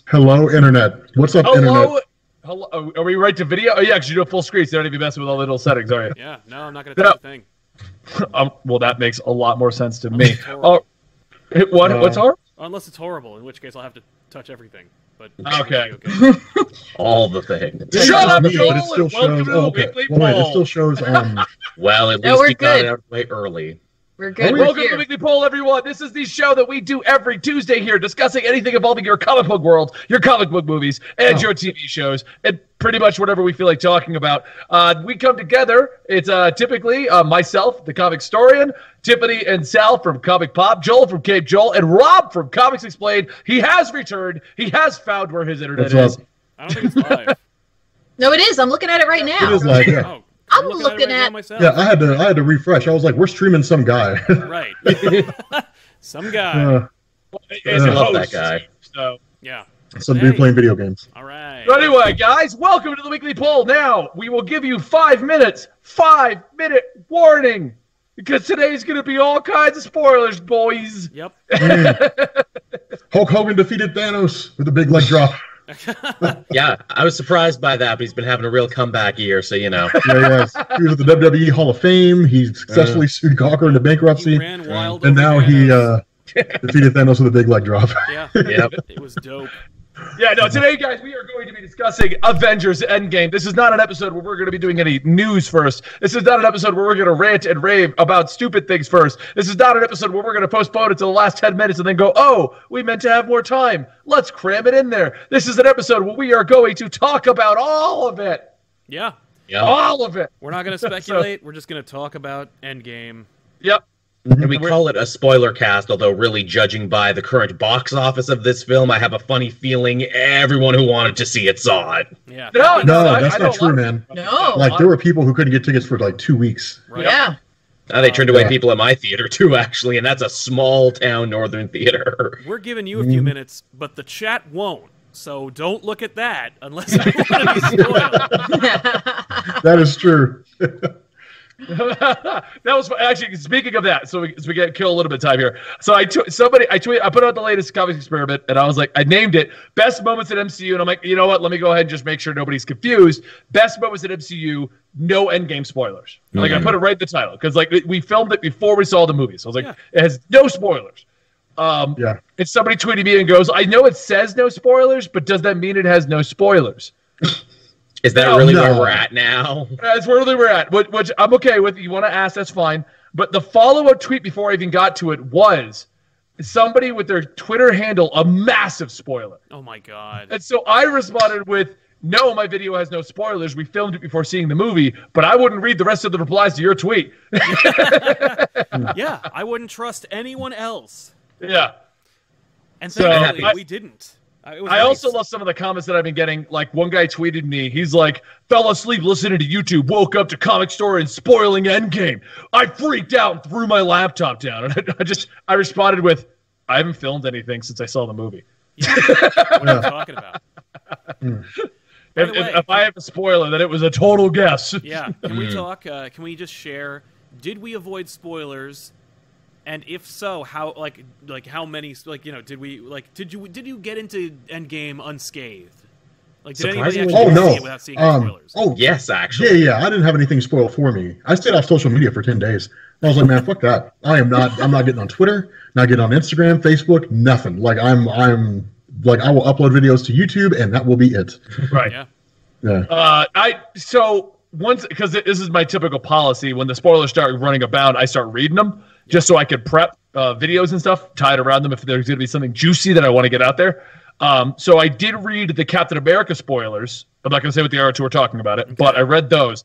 Hello, Internet. What's up, Internet? Hello. Are we right to video? Oh, yeah, because you do a full screen, so you don't even mess with all the little settings, are you? Yeah, no, I'm not going to touch a thing. Well, that makes a lot more sense to me. What's hard? Unless it's horrible, in which case I'll have to touch everything. But okay. All the things. Shut up, Joel, but it still welcome shows. to the Oh, okay. Weekly Well, wait, it Poll. still shows. Well, at No, least we're we got it good. out way early. We're good. We're Welcome to here. the Weekly Poll, everyone. This is the show that we do every Tuesday here, discussing anything involving your comic book world, your comic book movies, and your TV shows, and pretty much whatever we feel like talking about. We come together. It's typically myself, the comic historian, Tiffany and Sal from Comic Pop, Joel from Cape Joel, and Rob from Comics Explained. He has returned. He has found where his internet is. I don't think it's live. No, it is. I'm looking at it right now. It is live, yeah. Oh, I'm looking looking it right at- now myself. Yeah, I had to refresh. I was like, we're streaming some guy. Right. Some guy. As I a love that host, guy. So. Yeah. Some dude playing video games. All right. So anyway, guys, welcome to the Weekly Poll. Now, we will give you 5 minutes. 5-minute warning. Because today's going to be all kinds of spoilers, boys. Yep. Hulk Hogan defeated Thanos with a big leg drop. Yeah, I was surprised by that, but he's been having a real comeback year, so you know. Yeah, he was at the WWE Hall of Fame. He successfully sued Gawker into bankruptcy. He ran wild And over now he Thanos. defeated Thanos with a big leg drop. Yeah. Yep. It was dope. Yeah, no, today, guys, we are going to be discussing Avengers Endgame. This is not an episode where we're going to be doing any news first. This is not an episode where we're going to rant and rave about stupid things first. This is not an episode where we're going to postpone it to the last 10 minutes and then go, oh, we meant to have more time. Let's cram it in there. This is an episode where we are going to talk about all of it. Yeah. Yep. All of it. We're not going to speculate. We're just going to talk about Endgame. Yep. And we call it a spoiler cast, although really judging by the current box office of this film, I have a funny feeling everyone who wanted to see it saw it. Yeah. No, No, I that's know not a true, lot of man. people- No. Like, there were people who couldn't get tickets for like 2 weeks. Right. Yeah. Now they turned away Yeah. people at my theater too, actually, and that's a small town northern theater. We're giving you a few minutes, but the chat won't. So don't look at that unless you want to be spoiled. That is true. That was actually, speaking of that, so we get kill a little bit of time here. So I put out the latest comics experiment, and I was like, I named it Best Moments at MCU, and I'm like, you know what? Let me go ahead and just make sure nobody's confused. Best Moments at MCU, no Endgame spoilers. Like I put it right in the title because like we filmed it before we saw the movie, so I was like, It has no spoilers. Yeah. And somebody tweeted me and goes, I know it says no spoilers, but does that mean it has no spoilers? Is that No, really no. where we're at now? That's where we're at, which I'm okay with. You want to ask, that's fine. But the follow-up tweet before I even got to it was somebody with their Twitter handle, a massive spoiler. Oh my god. And so I responded with, no, my video has no spoilers. We filmed it before seeing the movie, but I wouldn't read the rest of the replies to your tweet. Yeah, I wouldn't trust anyone else. Yeah. And So, thankfully, we didn't. It was I nice. also love some of the comments that I've been getting. Like one guy tweeted me, he's like, fell asleep listening to YouTube, woke up to Comic Story and spoiling Endgame. I freaked out and threw my laptop down. And I responded with, I haven't filmed anything since I saw the movie. What are you talking about? By the way- If I have a spoiler, then it was a total guess. Yeah. Can we talk? Can we just share? Did we avoid spoilers? And if so, how how many did you get into Endgame unscathed? Like did anybody Surprisingly, actually no. see it without seeing spoilers? Yes, actually. Yeah. I didn't have anything spoiled for me. I stayed off social media for 10 days. I was like, man, fuck that. I'm not getting on Twitter, not getting on Instagram, Facebook, nothing. Like I'm like I will upload videos to YouTube and that will be it. Right. Yeah. So once, because this is my typical policy, when the spoilers start running abound, I start reading them just so I could prep videos and stuff tied around them if there's going to be something juicy that I want to get out there. So I did read the Captain America spoilers. I'm not going to say what they are until we're talking about it, but I read those.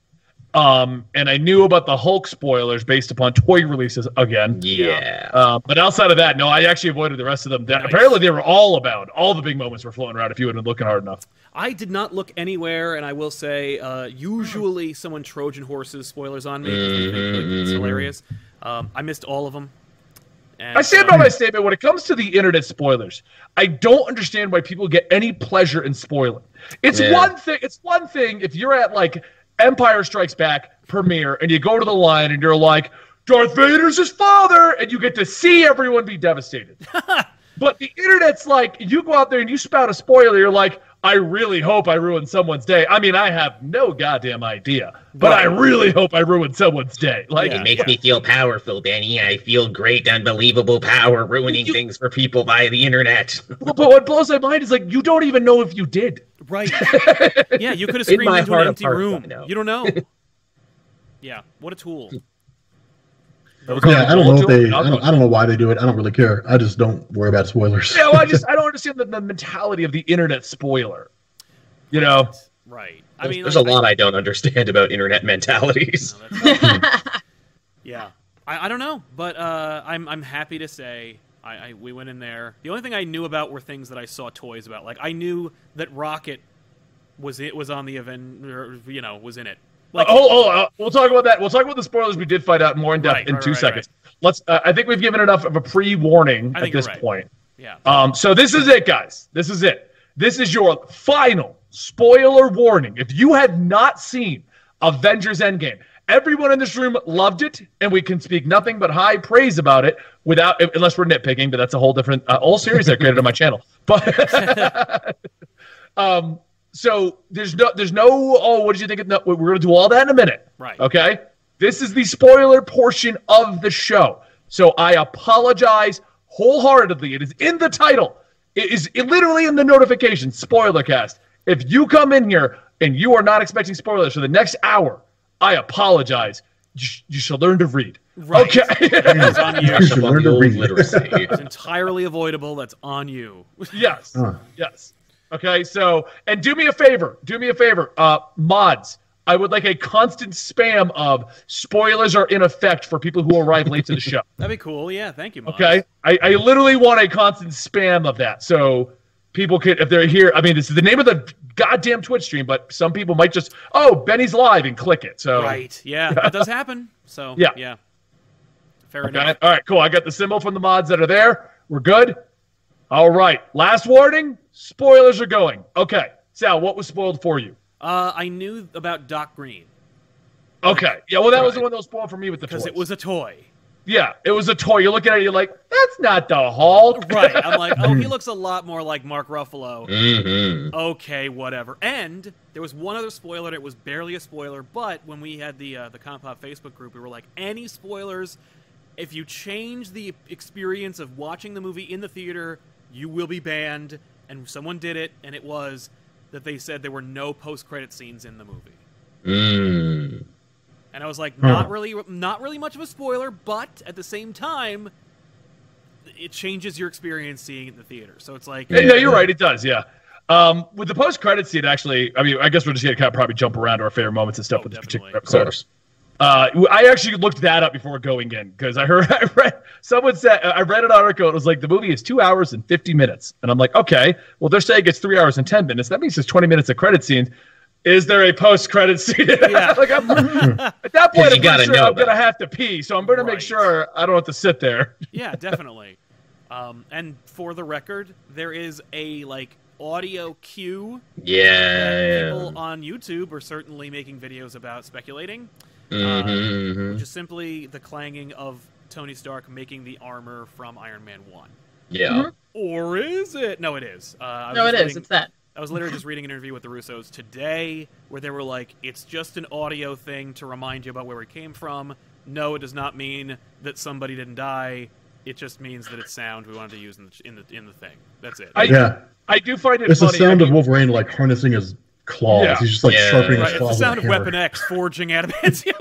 And I knew about the Hulk spoilers based upon toy releases again. Yeah. But outside of that, no, I actually avoided the rest of them. Nice. Apparently they were all abound. All the big moments were floating around if you had been looking hard enough. I did not look anywhere, and I will say, usually someone Trojan horses spoilers on me. It's hilarious. I missed all of them. And, I stand by my statement. When it comes to the internet spoilers, I don't understand why people get any pleasure in spoiling. It's one thing. It's one thing if you're at like Empire Strikes Back premiere and you go to the line and you're like, Darth Vader's his father, and you get to see everyone be devastated. But the internet's like, you go out there and you spout a spoiler, you're like, I really hope I ruined someone's day. I mean, I have no goddamn idea, but I really hope I ruined someone's day. Like, it makes me feel powerful, Benny. I feel great, unbelievable power ruining things for people via the internet. But what blows my mind is, like, you don't even know if you did. Right. Yeah, you could have screamed into an empty room. You don't know. Yeah, what a tool. Yeah, I don't know if they. I don't know why they do it. I don't really care. I just don't worry about spoilers. Yeah, well, I don't understand the mentality of the internet spoiler. You know, right? I mean, there's a lot I don't understand about internet mentalities. Yeah, I don't know, but I'm happy to say we went in there. The only thing I knew about were things that I saw toys about. Like I knew that Rocket was on the event, or, was in it. Like, we'll talk about that. We'll talk about the spoilers we did find out more in depth in 2 seconds. Let's. I think we've given enough of a pre-warning at this point. Yeah. So this is it, guys. This is it. This is your final spoiler warning. If you have not seen Avengers Endgame, everyone in this room loved it, and we can speak nothing but high praise about it unless we're nitpicking. But that's a whole different whole series I created on my channel. But so there's no. Oh, what did you think? No, we're going to do all that in a minute. Right. Okay. This is the spoiler portion of the show. So I apologize wholeheartedly. It is in the title. It is literally in the notification. Spoilercast. If you come in here and you are not expecting spoilers for the next hour, I apologize. You shall learn to read. Right. Okay. It's on you. You should learn to read. Literacy. It's entirely avoidable. That's on you. Yes. Yes. Okay, so, and do me a favor, mods, I would like a constant spam of spoilers are in effect for people who arrive late to the show. That'd be cool, yeah, thank you, mods. Okay, I literally want a constant spam of that, so people could, if they're here, I mean, this is the name of the goddamn Twitch stream, but some people might just, Benny's live and click it, so. Right, yeah, that does happen, so, yeah. Fair enough. All right, cool, I got the symbol from the mods that are there, we're good. All right, last warning, spoilers are going. Okay, Sal, what was spoiled for you? I knew about Doc Green. Okay, yeah, well, that was the one that was spoiled for me with the toys. Because it was a toy. Yeah, it was a toy. You're looking at it, you're like, that's not the Hulk. Right, I'm like, he looks a lot more like Mark Ruffalo. Mm-hmm. Okay, whatever. And there was one other spoiler, and it was barely a spoiler, but when we had the Compop Facebook group, we were like, any spoilers, if you change the experience of watching the movie in the theater, you will be banned, and someone did it, and it was that they said there were no post-credit scenes in the movie. Mm. And I was like, not really much of a spoiler, but at the same time, it changes your experience seeing it in the theater. So it's like... Yeah, you're right, it does, yeah. With the post-credit scene, actually, I mean, I guess we're just going to kind of probably jump around to our favorite moments and stuff with this particular episode. I actually looked that up before going in because I read an article. It was like the movie is 2 hours and 50 minutes, and I'm like, okay, well they're saying it's 3 hours and 10 minutes. That means there's 20 minutes of credit scenes. Is there a post-credit scene? Yeah. Like at that point, I'm gonna have to pee, so I'm gonna make sure I don't have to sit there. Yeah, definitely. And for the record, there is a audio cue. Yeah. People on YouTube are certainly making videos about speculating. Which is simply the clanging of Tony Stark making the armor from Iron Man 1. Yeah. Mm-hmm. Or is it? No, it is. It's that. I was literally just reading an interview with the Russos today where they were like, it's just an audio thing to remind you about where we came from. No, it does not mean that somebody didn't die. It just means that it's sound we wanted to use in the thing. That's it. I do find it funny. It's the sound of Wolverine harnessing his claws. Yeah. He's just sharpening his claws. It's the sound of Weapon X forging adamantium.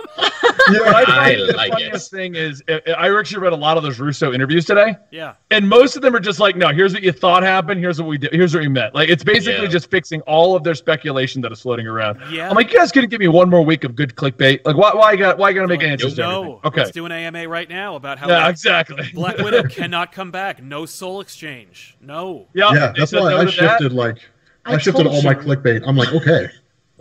The funniest thing is, I actually read a lot of those Russo interviews today. Yeah. And most of them are just like, no, here's what you thought happened. Here's what we did. Here's what we meant. Like, it's basically just fixing all of their speculation that is floating around. Yeah. I'm like, you guys couldn't give me one more week of good clickbait? Like, why gotta make answers to everything? No. Okay. Let's do an AMA right now about how exactly. Black Widow cannot come back. No soul exchange. No. Yeah, that's why I shifted all my clickbait. I'm like, okay.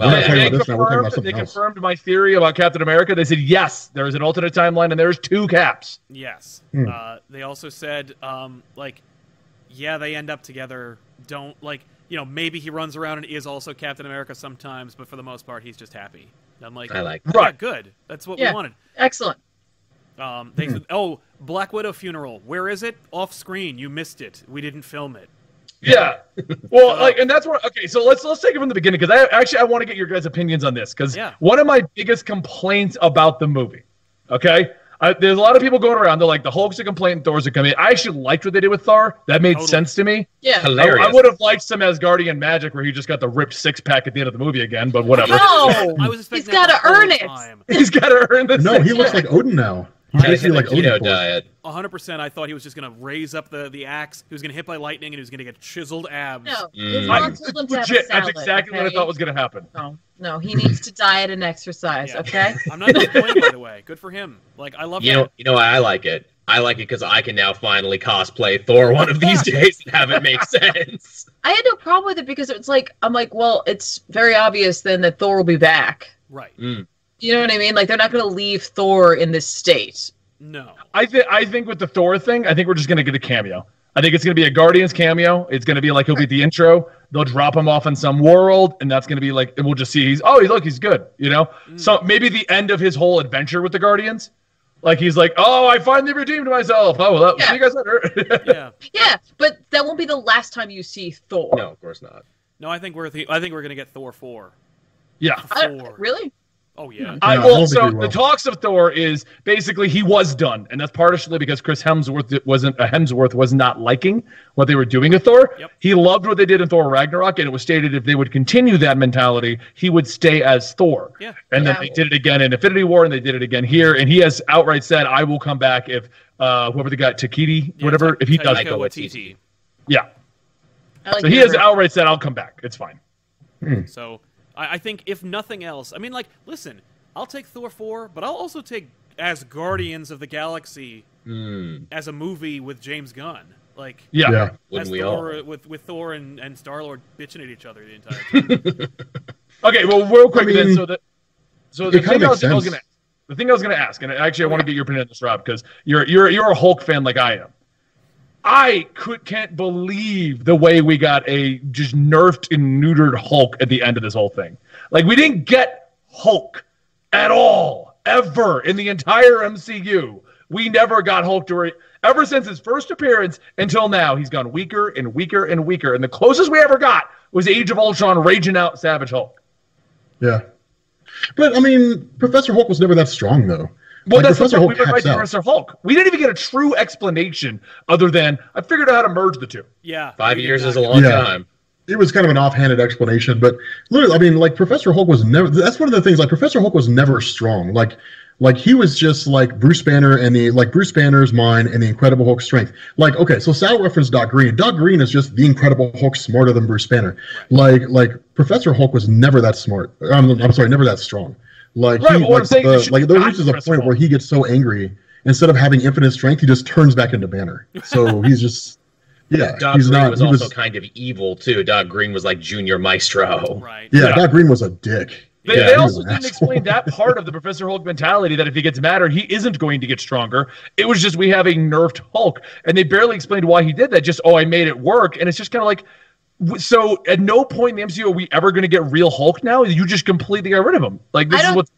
They confirmed my theory about Captain America. They said, yes, there is an alternate timeline and there's 2 caps. Yes. They also said, they end up together. Don't, maybe he runs around and is also Captain America sometimes, but for the most part, he's just happy. I'm like, I like that. Right. Good. That's what we wanted. Excellent. They said, "Oh, Black Widow funeral. Where is it? Off screen. You missed it. We didn't film it." Yeah. Well, and that's where. Okay, so let's take it from the beginning because I want to get your guys' opinions on this because one of my biggest complaints about the movie. Okay. There's a lot of people going around. They're like, the Hulk's a complaint, Thor's a complaint. I actually liked what they did with Thor. That made sense to me. Yeah. Hilarious. I would have liked some Asgardian magic where he just got the ripped six-pack at the end of the movie again, but whatever. No, I was expecting he's got to earn it. He's got to earn this. No, he looks like Odin now. He's basically like Odin. Keto diet. 100%. I thought he was just going to raise up the axe. He was going to hit by lightning, and he was going to get chiseled abs. No, his mom told him to have a Legit, salad, that's exactly what I thought was going to happen. No, he needs to diet and exercise. Yeah. Okay. I'm not disappointed, by the way. Good for him. Like, I love that. You know why I like it? I like it because I can now finally cosplay Thor one of these days and have it make sense. I had no problem with it because it's like I'm like, well, it's very obvious then that Thor will be back. Right. Mm. You know what I mean? Like they're not going to leave Thor in this state. No. I think with the Thor thing, I think we're just going to get a cameo. I think it's going to be a Guardians cameo. It's going to be like he'll be the intro. They'll drop him off in some world, and that's going to be like, and we'll just see he's good, you know? So maybe the end of his whole adventure with the Guardians. Like he's like, oh, I finally redeemed myself. Oh, well, see you guys later. Yeah. Yeah, but that won't be the last time you see Thor. No, of course not. No, I think we're going to get Thor 4. Yeah. Really? Oh, yeah. So the talks of Thor is basically he was done, and that's partially because Chris Hemsworth was not liking what they were doing with Thor. Yep. He loved what they did in Thor Ragnarok, and it was stated if they would continue that mentality, he would stay as Thor. Yeah. And then they did it again in Infinity War, and they did it again here, and he has outright said, "I will come back if whoever they got, Takiti, whatever, if he does." Taika Waititi. Yeah. Like So he has outright said, "I'll come back. It's fine." So I think if nothing else, I mean, like, listen, I'll take Thor 4, but I'll also take as Guardians of the Galaxy as a movie with James Gunn. Like, Yeah. Wouldn't we Thor, all? with Thor and Star-Lord bitching at each other the entire time. Okay, well, real quick then. So the it kinda thing I makes was sense. going to ask, and actually I want to get your opinion on this, Rob, because you're a Hulk fan like I am. I can't believe the way we got a just nerfed and neutered Hulk at the end of this whole thing. Like, we didn't get Hulk at all, ever, in the entire MCU. We never got Hulk ever since his first appearance until now. He's gone weaker and weaker and weaker. And the closest we ever got was Age of Ultron raging out Savage Hulk. Yeah. But, I mean, Professor Hulk was never that strong, though. Well, that's Professor the Hulk point. We went right to out. Professor Hulk. We didn't even get a true explanation other than I figured out how to merge the two. Yeah. 5 years is a long time. It was kind of an offhanded explanation, but literally, I mean, like Professor Hulk was never. That's one of the things. Like Professor Hulk was never strong. Like he was just like Bruce Banner and Bruce Banner's mind and the Incredible Hulk's strength. Like, okay, so Sal referenced Doc Green. Doc Green is just the Incredible Hulk smarter than Bruce Banner. Like Professor Hulk was never that smart. I'm sorry, never that strong. Like Right, he, but what I'm saying is you there should reaches a Professor point where he gets so angry, instead of having infinite strength, he just turns back into Banner. So he's just Doc he's Green not. was He also was, kind of evil too. Doc Green was like Junior Maestro. Right. yeah, Doc Green was a dick. They he also was an didn't asshole. explain that part of the Professor Hulk mentality that if he gets madder, he isn't going to get stronger. It was just we have a nerfed Hulk. And they barely explained why he did that. Just, I made it work. And it's just kind of like, so at no point in the MCU are we ever going to get real Hulk now? You just completely got rid of him. Like, this is what's...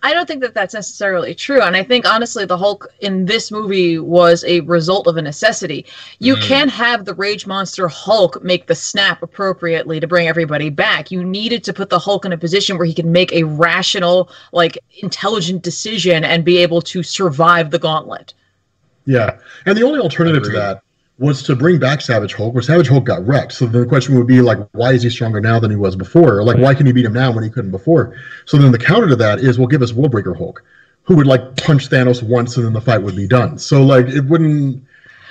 I don't think that that's necessarily true. And I think, honestly, the Hulk in this movie was a result of a necessity. You can't have the Rage Monster Hulk make the snap appropriately to bring everybody back. You needed to put the Hulk in a position where he could make a rational, like, intelligent decision and be able to survive the gauntlet. Yeah, and the only alternative to that was to bring back Savage Hulk, where Savage Hulk got wrecked. So the question would be, like, why is he stronger now than he was before? Like, why can he beat him now when he couldn't before? So then the counter to that is, well, give us Worldbreaker Hulk, who would, like, punch Thanos once and then the fight would be done. So, like, it wouldn't...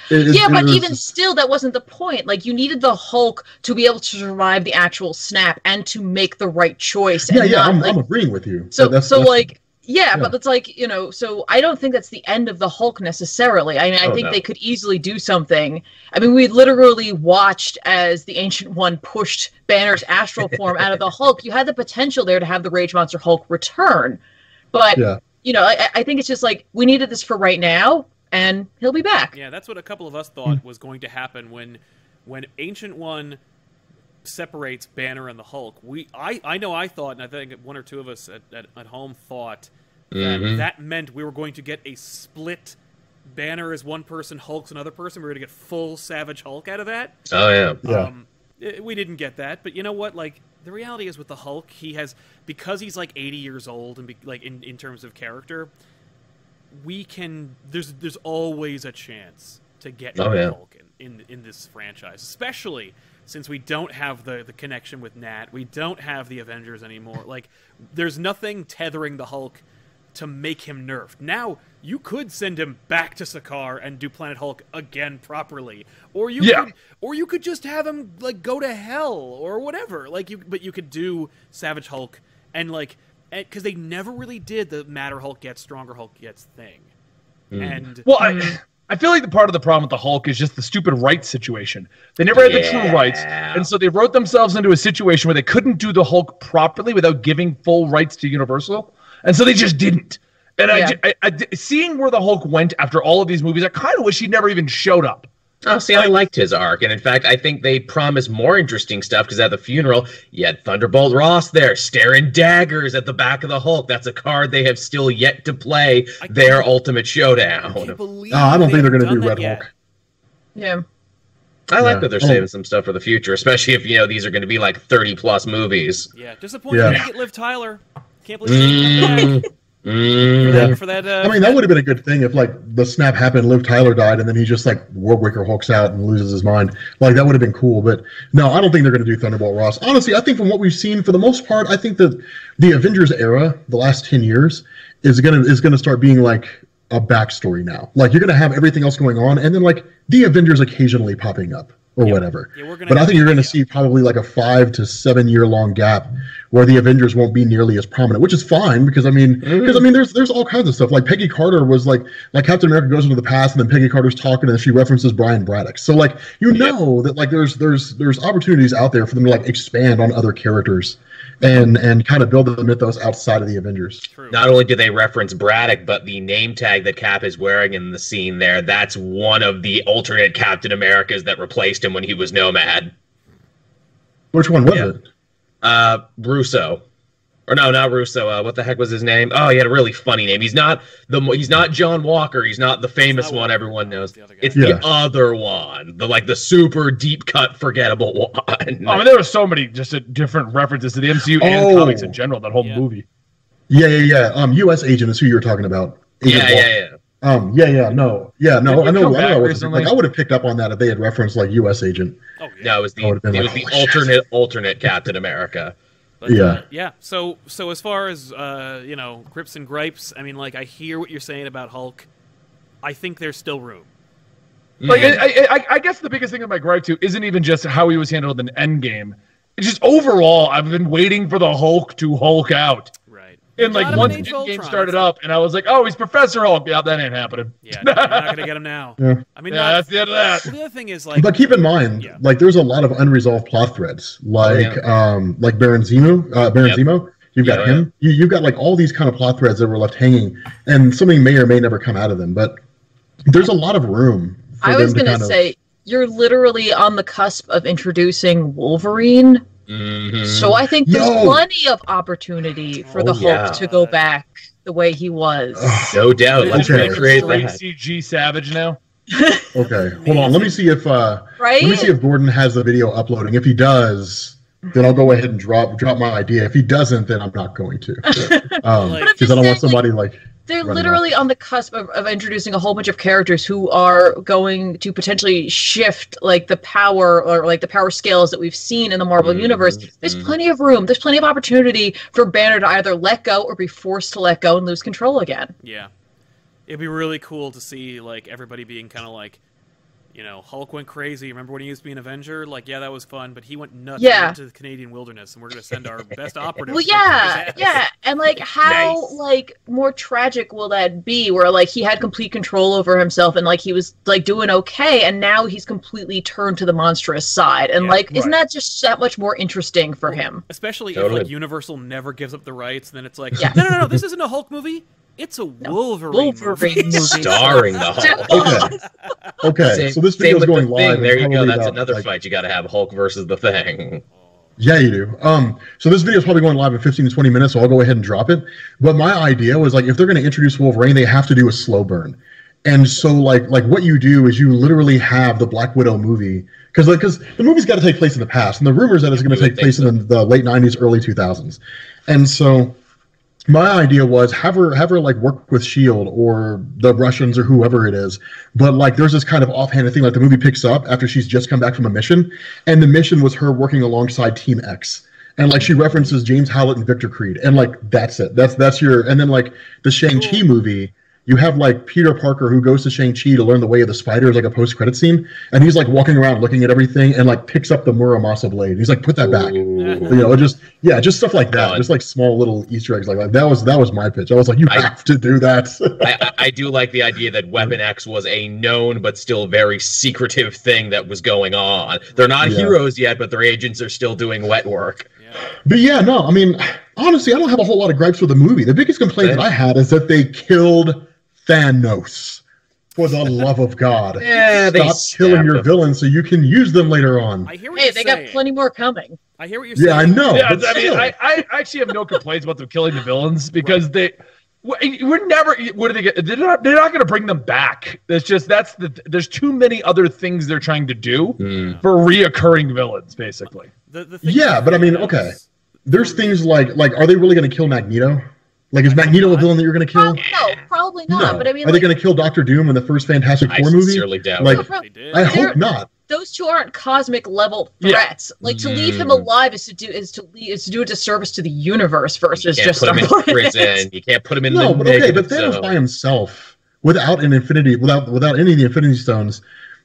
But even still, that wasn't the point. Like, you needed the Hulk to be able to survive the actual snap and to make the right choice. I'm agreeing with you. But it's like, so I don't think that's the end of the Hulk necessarily. I mean, I think they could easily do something. I mean, we literally watched as the Ancient One pushed Banner's astral form out of the Hulk. You had the potential there to have the Rage Monster Hulk return. But, I think it's just like, we needed this for right now, and he'll be back. Yeah, that's what a couple of us thought was going to happen when Ancient One separates Banner and the Hulk. I know I thought, and I think one or two of us at home thought that meant we were going to get a split Banner as one person, Hulk's another person. We were going to get full Savage Hulk out of that. Oh, yeah. We didn't get that, but you know what? Like, the reality is with the Hulk, he has, because he's like 80 years old and like in terms of character, we can, there's always a chance to get Hulk in this franchise, especially since we don't have the connection with Nat. We don't have the Avengers anymore. Like, there's nothing tethering the Hulk to make him nerfed. Now, you could send him back to Sakaar and do Planet Hulk again properly, or you could just have him like go to hell or whatever. But you could do Savage Hulk and like, because they never really did the Madder Hulk gets, Stronger Hulk gets thing. And I feel like the part of the problem with the Hulk is just the stupid rights situation. They never had the true rights, and so they wrote themselves into a situation where they couldn't do the Hulk properly without giving full rights to Universal. And so they just didn't. And I seeing where the Hulk went after all of these movies, I kind of wish he never even showed up. Oh, see, I liked his arc. And in fact, I think they promised more interesting stuff because at the funeral, you had Thunderbolt Ross there staring daggers at the back of the Hulk. That's a card they have still yet to play their ultimate showdown. I don't think they're going to do Red Hulk. Yeah. I like that they're saving some stuff for the future, especially if, these are going to be like 30-plus movies. Yeah, disappointing to get Liv Tyler. Can't believe for that. I mean, that would have been a good thing if, like, the snap happened, Liv Tyler died, and then he just, like, Warwicker Hulks out and loses his mind. Like, that would have been cool. But, no, I don't think they're going to do Thunderbolt Ross. Honestly, I think from what we've seen, for the most part, I think that the Avengers era, the last 10 years, is gonna start being, like, a backstory now. Like, you're going to have everything else going on, and then, like, the Avengers occasionally popping up. Or whatever. Yeah, but I think you're going to see probably like a 5 to 7 year long gap where the Avengers won't be nearly as prominent, which is fine because I mean there's all kinds of stuff. Like Peggy Carter was like Captain America goes into the past and then Peggy Carter's talking and she references Brian Braddock. So like that like there's opportunities out there for them to like expand on other characters and kind of build the mythos outside of the Avengers. True. Not only do they reference Braddock, but the name tag that Cap is wearing in the scene there, that's one of the alternate Captain Americas that replaced him when he was Nomad. Which one was it? Russo. Or no, not Russo. What the heck was his name? Oh, he had a really funny name. He's not John Walker. He's not the famous one everyone knows. It's the other one. The super deep cut forgettable one. I mean, there were so many just different references to the MCU and comics in general, that whole movie. Yeah. U.S. Agent is who you were talking about. Yeah. I know. Like, I would have picked up on that if they had referenced like U.S. Agent. Oh, yeah. No, it was the alternate Captain America. But, So as far as grips and gripes, I mean, like, I hear what you're saying about Hulk. I think there's still room. Like, I guess the biggest thing with my gripe too isn't even just how he was handled in Endgame. It's just overall, I've been waiting for the Hulk to Hulk out. Right. And like once Endgame started up, and I was like, oh, he's Professor Hulk. Yeah, that ain't happening. Yeah, you're not gonna get him now. Yeah. I mean, that's the end of that. The other thing is like, but keep in mind, like there's a lot of unresolved plot threads, like Baron Zemo. You've got him. You've got like all these kind of plot threads that were left hanging, and something may or may never come out of them. But there's a lot of room. I was gonna say you're literally on the cusp of introducing Wolverine. Mm-hmm. So I think there's plenty of opportunity for the Hulk to go back the way he was. No doubt. Let's recreate that. CG Savage now. Okay, hold on. Let me see if let me see if Gordon has the video uploading. If he does, then I'll go ahead and drop my idea. If he doesn't, then I'm not going to. Because I don't want somebody like. They're literally on the cusp of introducing a whole bunch of characters who are going to potentially shift like the power or like the power scales that we've seen in the Marvel Universe. There's plenty of room. There's plenty of opportunity for Banner to either let go or be forced to let go and lose control again. Yeah. It'd be really cool to see like everybody being kind of like, Hulk went crazy. Remember when he used to be an Avenger? Like, yeah, that was fun, but he went nuts into the Canadian wilderness, and we're going to send our best operatives. Well, yeah. And, like, how, like, more tragic will that be, where, like, he had complete control over himself, and, like, he was, like, doing okay, and now he's completely turned to the monstrous side. And, isn't that just that much more interesting for him? Especially if, like, Universal never gives up the rights, and then it's like, no, this isn't a Hulk movie. It's a Wolverine movie. Starring the Hulk. Okay. So this video is going live. There you go. That's another fight you got to have. Hulk versus the Thing. Yeah, you do. So this video is probably going live in 15 to 20 minutes, so I'll go ahead and drop it. But my idea was like, if they're going to introduce Wolverine, they have to do a slow burn. And so like what you do is you literally have the Black Widow movie, because the movie's got to take place in the past, and the rumors that it's going to take place in the late 90s, early 2000s. And so my idea was have her like work with Shield or the Russians or whoever it is, but like there's this kind of offhanded thing, like the movie picks up after she's just come back from a mission, and the mission was her working alongside Team X, and like she references James Howlett and Victor Creed, and like that's it, that's your. And then like the Shang-Chi movie, you have like Peter Parker who goes to Shang-Chi to learn the way of the spider, like a post-credit scene, and he's like walking around looking at everything and like picks up the Muramasa blade. He's like, put that back. Just stuff like that. Just like small little Easter eggs like that. That was my pitch. I was like, you have to do that. I do like the idea that Weapon X was a known but still very secretive thing that was going on. They're not heroes yet, but their agents are still doing wet work. But yeah, no, I mean, honestly, I don't have a whole lot of gripes with the movie. The biggest complaint that I had is that they killed Thanos. For the love of God. Stop killing your villains so you can use them later on. I hear what they got plenty more coming. I hear what you're saying. Yeah, I know. Yeah, I mean, I actually have no complaints about them killing the villains because we're never. What do they get? They're not going to bring them back. It's just there's too many other things they're trying to do for reoccurring villains, basically. But I mean, okay. There's things like are they really going to kill Magneto? Like, is Magneto a villain that you're going to kill? No, probably not. No. But I mean, are they going to kill Doctor Doom in the first Fantastic Four movie? I sincerely doubt. Like, I hope not. Those two aren't cosmic level threats. Like to leave him alive is to do a disservice to the universe versus just put him in prison. You can't put him in but Thanos by himself without any of the Infinity Stones.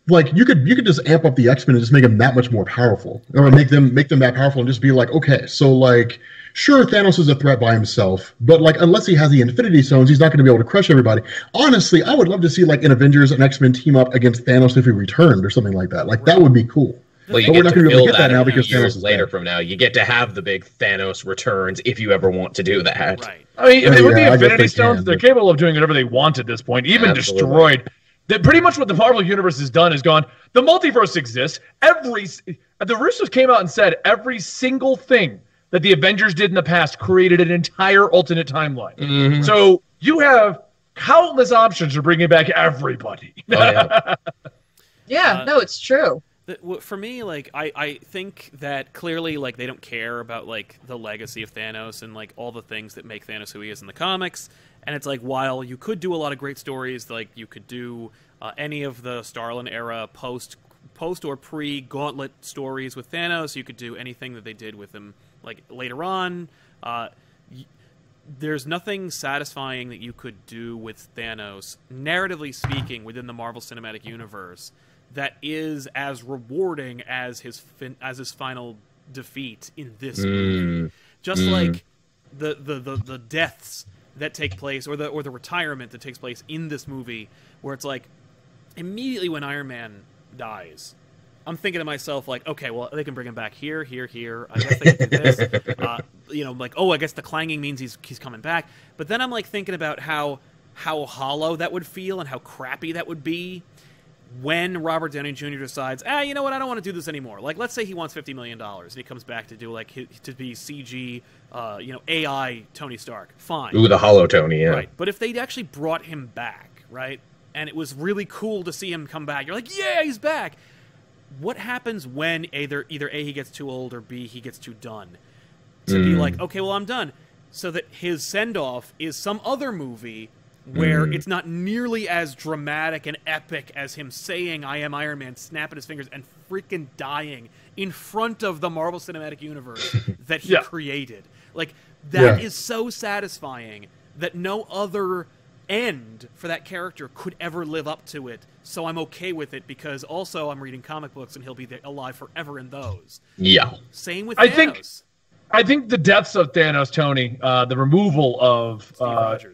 Like you could just amp up the X-Men and just make them that much more powerful, or make them that powerful and just be like, okay, so like. Sure, Thanos is a threat by himself, but like unless he has the Infinity Stones, he's not going to be able to crush everybody. Honestly, I would love to see like an Avengers and X-Men team up against Thanos if he returned or something like that. Like that would be cool. Well, but we're not going to be able to get that now because Thanos is later from now. You get to have the big Thanos returns if you ever want to do that. Right. I mean, with the Infinity Stones, they're capable of doing whatever they want at this point, even destroyed. That pretty much what the Marvel Universe has done is gone. The multiverse exists. The Russos came out and said every single thing that the Avengers did in the past created an entire alternate timeline. Mm-hmm. So you have countless options for bringing back everybody. No, it's true. For me, like I think that clearly, like they don't care about like the legacy of Thanos and like all the things that make Thanos who he is in the comics. And it's like while you could do a lot of great stories, like you could do any of the Starlin era post or pre Gauntlet stories with Thanos, you could do anything that they did with him. Like later on, there's nothing satisfying that you could do with Thanos, narratively speaking, within the Marvel Cinematic Universe that is as rewarding as his final defeat in this movie. Just like the deaths that take place, or the retirement that takes place in this movie, where it's like immediately when Iron Man dies, I'm thinking to myself, like, okay, well, they can bring him back here. I guess they can do this. Like, oh, I guess the clanging means he's coming back. But then I'm, like, thinking about how hollow that would feel and how crappy that would be when Robert Downey Jr. decides, you know what, I don't want to do this anymore. Like, let's say he wants $50 million and he comes back to do, like, to be CG, AI Tony Stark. Fine. Ooh, the hollow Tony, yeah. Right. But if they'd actually brought him back, right, and it was really cool to see him come back, you're like, yeah, he's back. What happens when either A, he gets too old, or B, he gets too done? To be like, okay, well, I'm done. So that his send-off is some other movie where it's not nearly as dramatic and epic as him saying, I am Iron Man, snapping his fingers, and freaking dying in front of the Marvel Cinematic Universe that he created. Like, that is so satisfying that no other end for that character could ever live up to it, so I'm okay with it because also I'm reading comic books and he'll be alive forever in those. Yeah. Same with Thanos. I think the deaths of Thanos, Tony, the removal of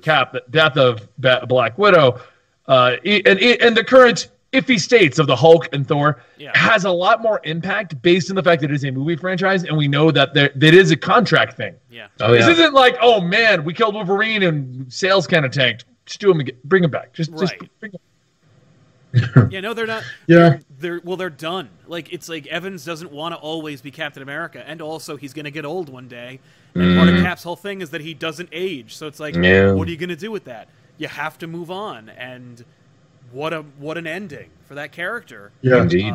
Cap, the death of Black Widow, and the current iffy states of the Hulk and Thor has a lot more impact based on the fact that it is a movie franchise, and we know that that is a contract thing. Yeah. This isn't like, oh man, we killed Wolverine and sales kind of tanked. Just do him again. Bring him back. Just bring him. Yeah, no, they're not. Yeah. They're done. Like, it's like Evans doesn't want to always be Captain America, and also he's going to get old one day. And part of Cap's whole thing is that he doesn't age. So it's like, what are you going to do with that? You have to move on. And what an ending for that character. Yeah, indeed.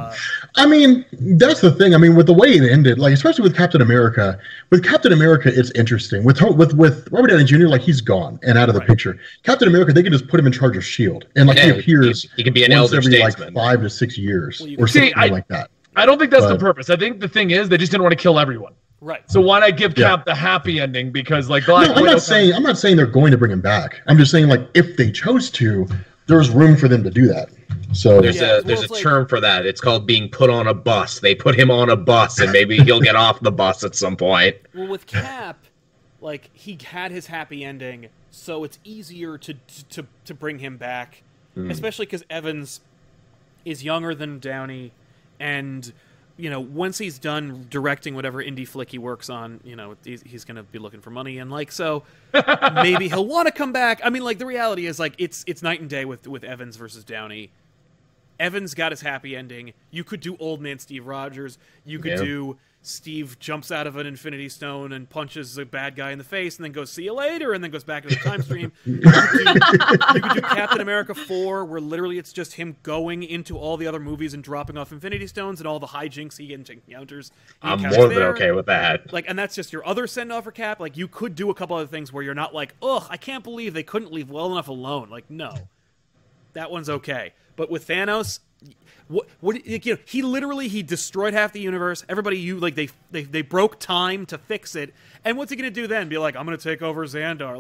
I mean, that's the thing. I mean, with the way it ended, like especially with Captain America, it's interesting. With Robert Downey Jr., like he's gone and out of the picture. Captain America, they can just put him in charge of S.H.I.E.L.D. and like he appears. He can be an once elder every statesman. like 5 to 6 years Well, or something like that. I don't think that's the purpose. I think the thing is they just didn't want to kill everyone. Right. So why not give Cap the happy ending? Because like I'm not saying they're going to bring him back. I'm just saying like if they chose to, there's room for them to do that. So there's a term for that. It's called being put on a bus. They put him on a bus, and maybe he'll get off the bus at some point. Well, with Cap, like he had his happy ending, so it's easier to bring him back, especially because Evans is younger than Downey, and you know, once he's done directing whatever indie flick he works on, you know, he's going to be looking for money, and like so, maybe he'll want to come back. I mean, like the reality is, like it's night and day with Evans versus Downey. Evans got his happy ending. You could do Old Man Steve Rogers. You could do Steve jumps out of an Infinity Stone and punches a bad guy in the face, and then goes see you later, and then goes back to the time stream. You could do Captain America 4, where literally it's just him going into all the other movies and dropping off Infinity Stones and all the hijinks he encounters. I'm more than okay with that. Like, and that's just your other send off for Cap. Like, you could do a couple other things where you're not like, ugh, I can't believe they couldn't leave well enough alone. Like, no, that one's okay. But with Thanos, what you know, he destroyed half the universe. Everybody, they broke time to fix it. And what's he gonna do then? Be like, I'm gonna take over Xandar?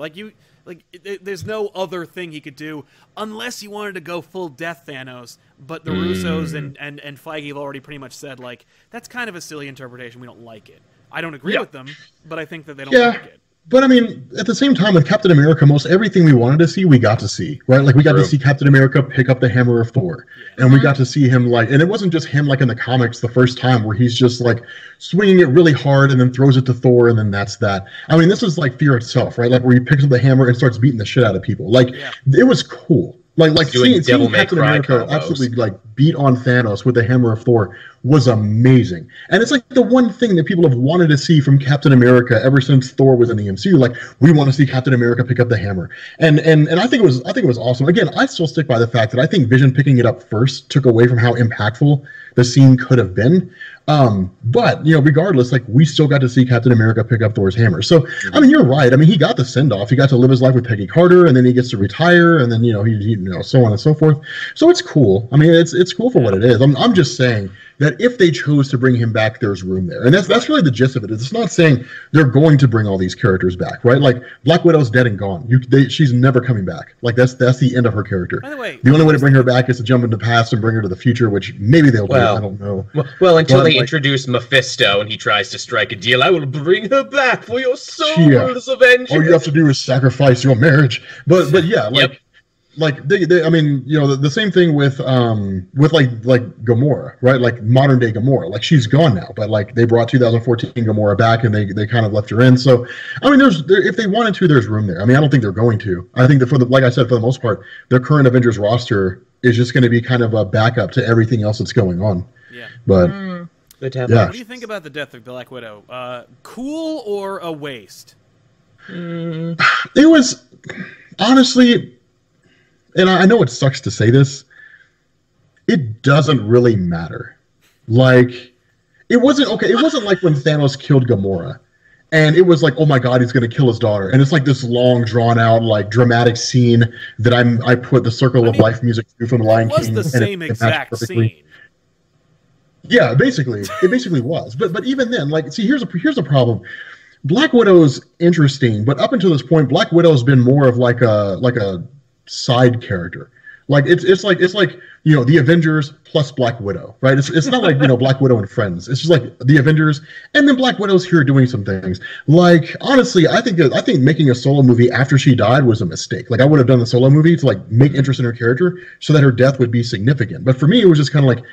There's no other thing he could do unless he wanted to go full death Thanos. But the Russos and Feige have already pretty much said like that's kind of a silly interpretation. We don't like it. I don't agree with them, but I think that they don't like it. But I mean, at the same time, with Captain America, most everything we wanted to see, we got to see, right? Like we got to see Captain America pick up the hammer of Thor, and we got to see him like, and it wasn't just him like in the comics the first time where he's just like swinging it really hard and then throws it to Thor, and then that's that. I mean, this is like Fear itself, right? Like where he picks up the hammer and starts beating the shit out of people. Like it was cool. Like seeing Captain America absolutely like beat on Thanos with the hammer of Thor was amazing. And it's like the one thing that people have wanted to see from Captain America ever since Thor was in the MCU. Like we want to see Captain America pick up the hammer. And I think it was awesome. Again, I still stick by the fact that I think Vision picking it up first took away from how impactful the scene could have been. But you know, regardless, like we still got to see Captain America pick up Thor's hammer. So I mean, you're right. I mean, he got the send off. He got to live his life with Peggy Carter, and then he gets to retire, and then you know he so on and so forth. So it's cool. I mean, it's cool for what it is. I'm just saying that if they chose to bring him back, there's room there, and that's really the gist of it. It's not saying they're going to bring all these characters back, right? Like Black Widow's dead and gone. She's never coming back. Like that's the end of her character. By the way, the only way to bring her back is to jump into the past and bring her to the future, which maybe they'll do. I don't know. Well, until they introduce Mephisto and he tries to strike a deal, I will bring her back for your souls, Avengers. All you have to do is sacrifice your marriage. But yeah, like they I mean, you know, the same thing with like Gamora, right? Like modern day Gamora. Like she's gone now, but like they brought 2014 Gamora back and they kind of left her in. So I mean, if they wanted to, there's room there. I mean, I don't think they're going to. I think that like I said, for the most part, their current Avengers roster is just going to be kind of a backup to everything else that's going on. Yeah. But what do you think about the death of Black Widow? Cool or a waste? It was honestly, and I know it sucks to say this, it doesn't really matter. Like, it wasn't like when Thanos killed Gamora, and it was like, oh my god, he's gonna kill his daughter, and it's like this long, drawn out, like dramatic scene that I put the Circle of Life music to from the Lion King. It was the same exact scene. Yeah, basically, it basically was. But even then, like, see, here's the problem. Black Widow's interesting, but up until this point, Black Widow's been more of like a side character. Like it's like you know, the Avengers plus Black Widow, right? It's not like, you know, Black Widow and friends. It's just like the Avengers, and then Black Widow's here doing some things. Like honestly, I think making a solo movie after she died was a mistake. Like I would have done the solo movie to like make interest in her character so that her death would be significant. But for me, it was just kind of like,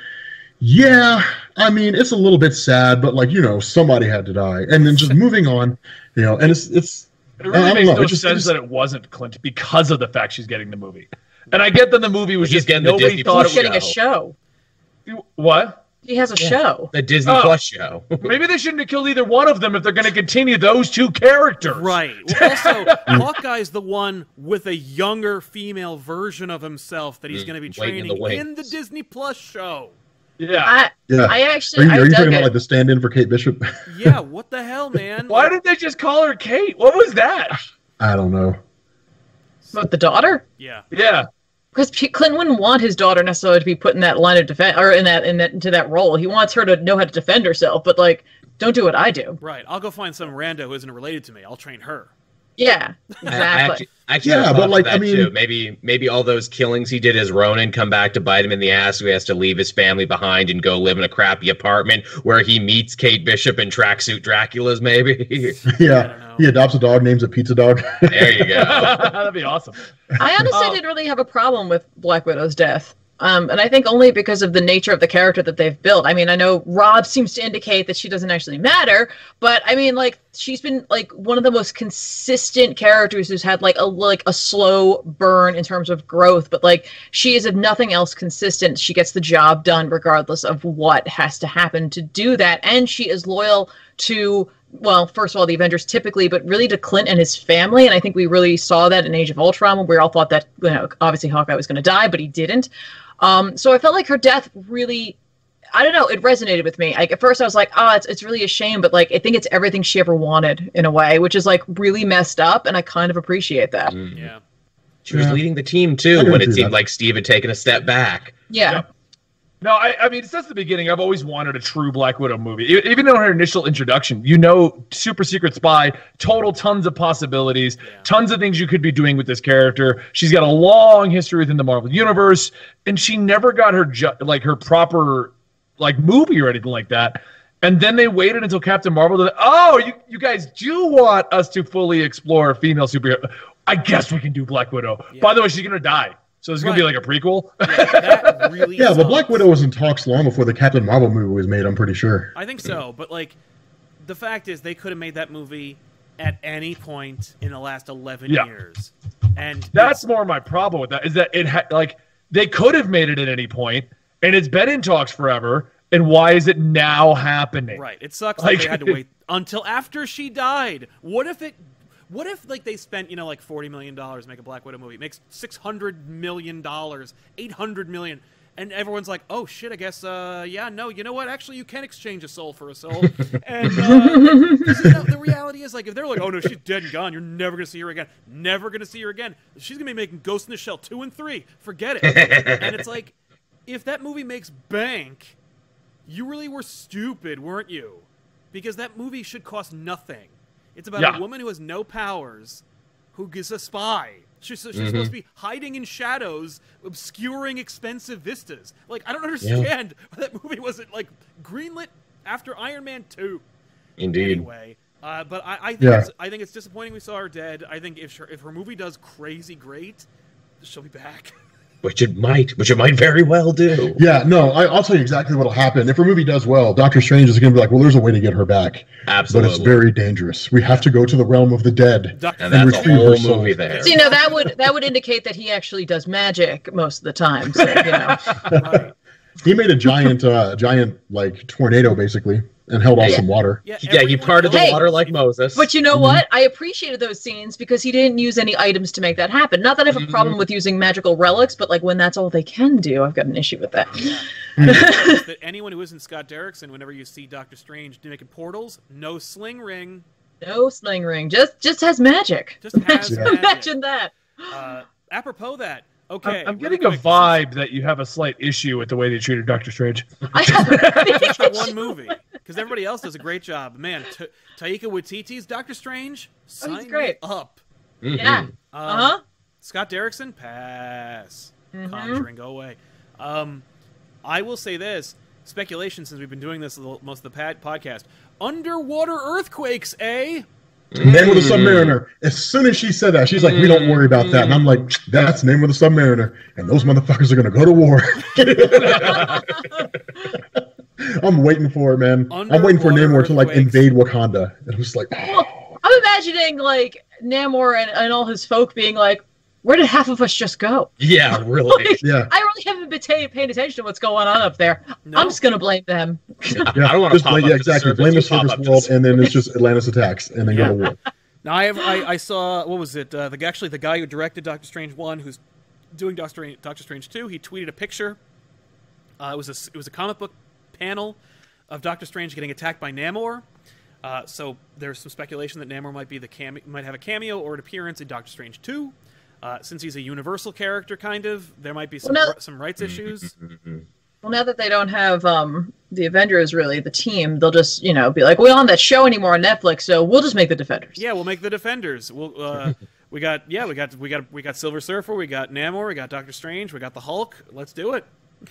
yeah, I mean, it's a little bit sad, but like, you know, somebody had to die, and then just moving on, you know, and it's. It really makes no sense that it wasn't Clint because of the fact she's getting the movie. And I get that the movie was just nobody thought it was getting a show. What? He has a show. The Disney Plus show. Maybe they shouldn't have killed either one of them if they're going to continue those two characters. Right. Well, also, Hawkeye's the one with a younger female version of himself that he's going to be training in the Disney Plus show. Yeah. I actually. Are you talking about like the stand-in for Kate Bishop? Yeah. What the hell, man? Why didn't they just call her Kate? What was that? I don't know. What, the daughter? Yeah. Yeah. Because Clinton wouldn't want his daughter necessarily to be put in that line of defense or into that role. He wants her to know how to defend herself, but like, don't do what I do. Right. I'll go find some rando who isn't related to me. I'll train her. Yeah, exactly. Actually, but like, I mean, too. Maybe all those killings he did as Ronin come back to bite him in the ass. So he has to leave his family behind and go live in a crappy apartment where he meets Kate Bishop and tracksuit Draculas. Maybe. Yeah. He adopts a dog, names it Pizza Dog. There you go. That'd be awesome. I honestly didn't really have a problem with Black Widow's death. And I think only because of the nature of the character that they've built. I mean, I know Rob seems to indicate that she doesn't actually matter, but I mean, like, she's been like one of the most consistent characters who's had like a slow burn in terms of growth. But like, she is, if nothing else, consistent. She gets the job done regardless of what has to happen to do that, and she is loyal to. Well, first of all, the Avengers typically, but really to Clint and his family. And I think we really saw that in Age of Ultron, when we all thought that, you know, obviously Hawkeye was going to die, but he didn't. So I felt like her death really, I don't know, it resonated with me. Like, at first I was like, it's really a shame, but like, I think it's everything she ever wanted in a way, which is like really messed up. And I kind of appreciate that. Yeah. She was leading the team too when it seemed like Steve had taken a step back. Yeah. Yep. No, I mean, since the beginning, I've always wanted a true Black Widow movie. Even in her initial introduction, super secret spy, total tons of possibilities, tons of things you could be doing with this character. She's got a long history within the Marvel Universe, and she never got her her proper movie or anything like that. And then they waited until Captain Marvel. You guys do want us to fully explore a female superhero. I guess we can do Black Widow. Yeah. By the way, she's going to die. So it's going to be like a prequel? That really but Black Widow was in talks long before the Captain Marvel movie was made, I'm pretty sure. I think so, but like, the fact is they could have made that movie at any point in the last 11 years. And that's more my problem with that, is that they could have made it at any point, and it's been in talks forever, and why is it now happening? Right. It sucks that they had to wait until after she died. What if they spent, like $40 million to make a Black Widow movie? It makes $600 million, $800 million, and everyone's like, oh shit, I guess, no, you know what? Actually, you can exchange a soul for a soul. And the reality is, like, if they're like, oh no, she's dead and gone, you're never gonna see her again. Never gonna see her again. She's gonna be making Ghost in the Shell 2 and 3. Forget it. And it's like, if that movie makes bank, you really were stupid, weren't you? Because that movie should cost nothing. It's about a woman who has no powers, who is a spy. She's supposed to be hiding in shadows, obscuring expensive vistas. Like, I don't understand why that movie wasn't, like, greenlit after Iron Man 2. Indeed. Anyway, but I think it's disappointing we saw her dead. I think if her movie does crazy great, she'll be back. Which it might very well do. Yeah, no, I'll tell you exactly what'll happen. If her movie does well, Doctor Strange is going to be like, well, there's a way to get her back. Absolutely. But it's very dangerous. We have to go to the realm of the dead. And that's a whole movie there. So, that would indicate that he actually does magic most of the time. So, Right. He made a giant like tornado, basically, and held off some water. Yeah, he parted the water like Moses. But you know what? I appreciated those scenes because he didn't use any items to make that happen. Not that I have a problem with using magical relics, but like when that's all they can do, I've got an issue with that. That anyone who isn't Scott Derrickson, whenever you see Doctor Strange making portals, no sling ring. No sling ring. Just has magic. Just has magic. Imagine that. Apropos that. Okay, I'm getting a vibe that you have a slight issue with the way they treated Doctor Strange. I have just that one movie, because everybody else does a great job. Man, Taika Waititi's Doctor Strange, sign me up. Yeah. Scott Derrickson, pass. Conjuring, go away. I will say this: speculation, since we've been doing this most of the podcast. Underwater earthquakes, eh? Name of the Submariner. As soon as she said that, she's like, we don't worry about that. And I'm like, that's Name of the Submariner. And those motherfuckers are going to go to war. I'm waiting for it, man. I'm waiting for Namor to, like, invade Wakanda. And it was like, I'm imagining, like, Namor and all his folk being like, where did half of us just go? Yeah, really. Like, Yeah. I really haven't been paying attention to what's going on up there. No. I'm just going to blame them. Yeah, I don't want to pop up exactly. Blame the surface world, and then it's just Atlantis attacks, and then go to war. Now I saw, what was it? The guy who directed Doctor Strange 1, who's doing Doctor Strange 2, he tweeted a picture. It was a comic book panel of Doctor Strange getting attacked by Namor. So there's some speculation that Namor might have a cameo or an appearance in Doctor Strange 2. Since he's a universal character, kind of, there might be some rights issues. Well, now that they don't have the Avengers, really, the team, they'll just, be like, we don't have that show anymore on Netflix, so we'll just make the Defenders. Yeah, we'll make the Defenders. We got Silver Surfer, we got Namor, we got Doctor Strange, we got the Hulk. Let's do it.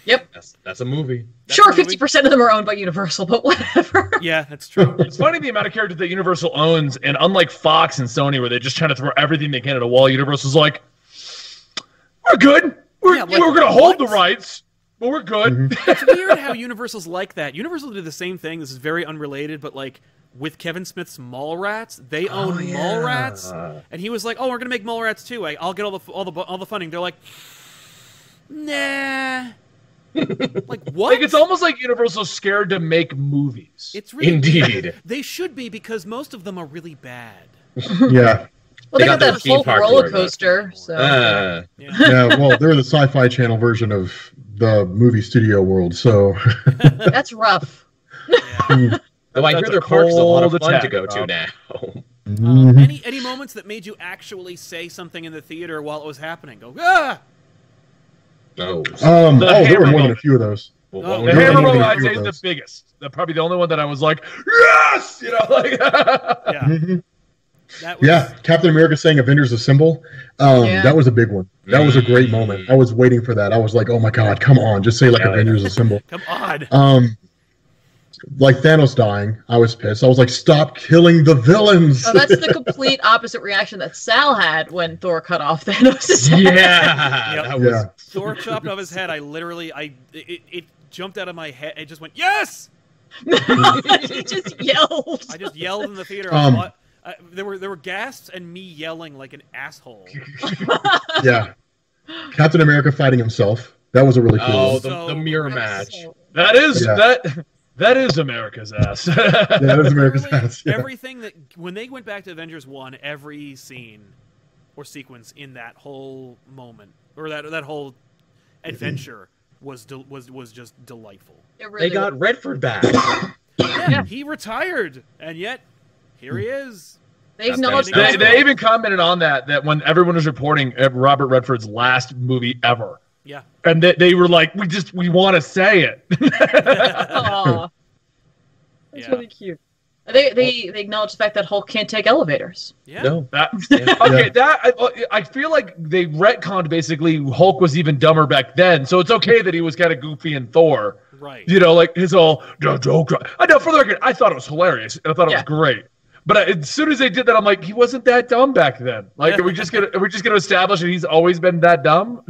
Yep. That's a movie. Sure, 50% of them are owned by Universal, but whatever. Yeah, that's true. It's funny the amount of characters that Universal owns, and unlike Fox and Sony, where they're just trying to throw everything they can at a wall, Universal's like, we're good. We're going to hold the rights, but we're good. Mm-hmm. It's weird how Universal's like that. Universal did the same thing. This is very unrelated, but like with Kevin Smith's Mallrats, they own Mallrats, and he was like, "Oh, we're going to make Mallrats too. I'll get all the funding." They're like, "Nah." Like what? Like it's almost like Universal's scared to make movies. It's really Indeed. weird. They should be, because most of them are really bad. Yeah. Well, they got that Hulk roller coaster. So. Yeah, well, they're the Sci-Fi Channel version of the movie studio world, so. That's rough. Yeah. Though I hear their park's a lot of fun to go to now. Any moments that made you actually say something in the theater while it was happening? Go, ah! No. There were more than a few of those. The hammer roll, I'd say, is the biggest. Probably the only one that I was like, yes! Yeah. Mm-hmm. That was... Yeah, Captain America saying Avengers Assemble. That was a big one. That was a great moment. I was waiting for that. I was like, oh my god, come on, just say like Avengers Assemble. Come on. Like Thanos dying, I was pissed. I was like, stop killing the villains. Oh, that's the complete opposite reaction that Sal had when Thor cut off Thanos' head. Yeah. Thor chopped off his head. It jumped out of my head. It just went, yes! He just yelled. I just yelled in the theater. There were gasps and me yelling like an asshole. Yeah. Captain America fighting himself. That was a really cool one. Oh, the mirror match. That is America's ass. Yeah, that is America's ass. Yeah. Everything that when they went back to Avengers 1, every scene or sequence in that whole moment or that whole adventure was just delightful. They got Redford back. Yeah, he retired, and yet here he is. They acknowledged they even commented on that when everyone was reporting Robert Redford's last movie ever. Yeah. And they were like, we want to say it. Aww. That's really cute. They acknowledge the fact that Hulk can't take elevators. Yeah. No. I feel like they retconned basically Hulk was even dumber back then, so it's okay that he was kind of goofy in Thor. Right. Like his all joke. I know, for the record, I thought it was hilarious and I thought it was great. But as soon as they did that, I'm like, he wasn't that dumb back then. Like, are we just gonna establish that he's always been that dumb?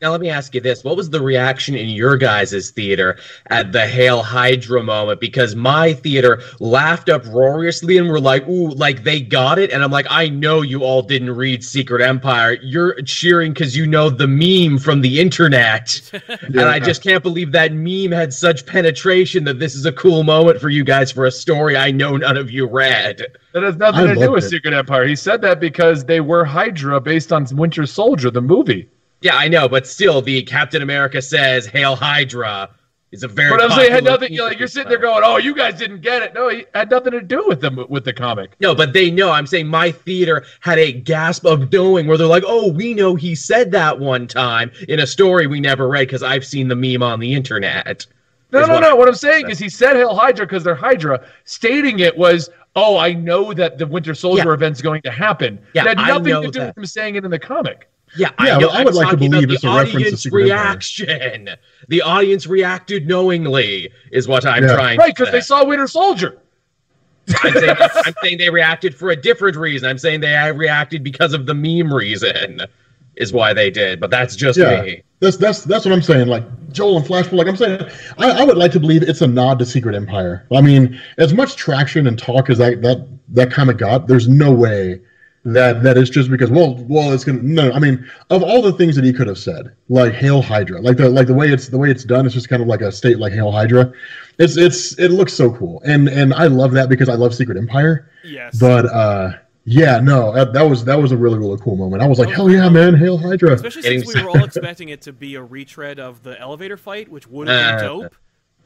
Now let me ask you this. What was the reaction in your guys' theater at the Hail Hydra moment? Because my theater laughed uproariously and were like, ooh, like they got it. And I'm like, I know you all didn't read Secret Empire. You're cheering because you know the meme from the internet. And I just can't believe that meme had such penetration that this is a cool moment for you guys for a story I know none of you read. That has nothing to do with Secret Empire. He said that because they were Hydra based on Winter Soldier, the movie. Yeah, I know, but still, the Captain America says "Hail Hydra" is a very. But I'm saying it had nothing. You're sitting there going, "Oh, you guys didn't get it." No, it had nothing to do with the comic. No, but they know. I'm saying my theater had a gasp of knowing where they're like, "Oh, we know he said that one time in a story we never read because I've seen the meme on the internet." No. What I'm saying is he said "Hail Hydra" because they're Hydra. Stating it was, "Oh, I know that the Winter Soldier event's going to happen." Yeah, it had nothing to do with him saying it in the comic. Yeah, I would like to believe it's a reference to Secret reaction. The audience reacted knowingly, is what I'm trying to say. Right, because they saw Winter Soldier. I'm saying they reacted for a different reason. I'm saying they reacted because of the meme reason, is why they did. But that's just me. That's what I'm saying. Like Joel and Flash, like I'm saying, I would like to believe it's a nod to Secret Empire. I mean, as much traction and talk as that comic got, there's no way that is just because it's gonna no. I mean, of all the things that he could have said, like Hail Hydra, like the way it's done, it's just kind of like a state like Hail Hydra. It looks so cool, and I love that because I love Secret Empire. Yes. But yeah, no, that was a really really cool moment. I was like, hell yeah, man, Hail Hydra! Especially since we were all expecting it to be a retread of the elevator fight, which would have been dope.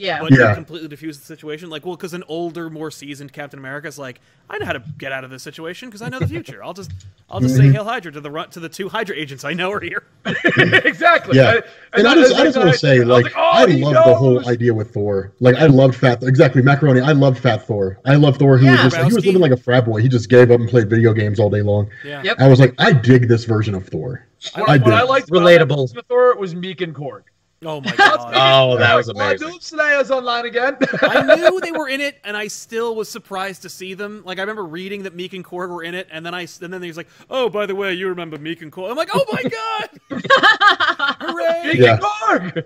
Yeah. But it completely diffused the situation. Like, well, because an older, more seasoned Captain America is like, I know how to get out of this situation because I know the future. I'll just say Hail Hydra to the 2 Hydra agents I know are here. Exactly. Yeah. And I just want to say, like, I love the whole idea with Thor. Like, I loved Macaroni. I loved Fat Thor. I loved Thor who was just he was living like a frat boy. He just gave up and played video games all day long. Yeah. Yep. I was like, I dig this version of Thor. What I liked relatable about Thor was Meek and Korg. Oh my god! Oh, that was amazing. Noob Slayer's online again. I knew they were in it, and I still was surprised to see them. Like I remember reading that Meek and Korg were in it, and then he was like, "Oh, by the way, you remember Meek and Korg?" I'm like, "Oh my god! Hooray!" Meek and Korg.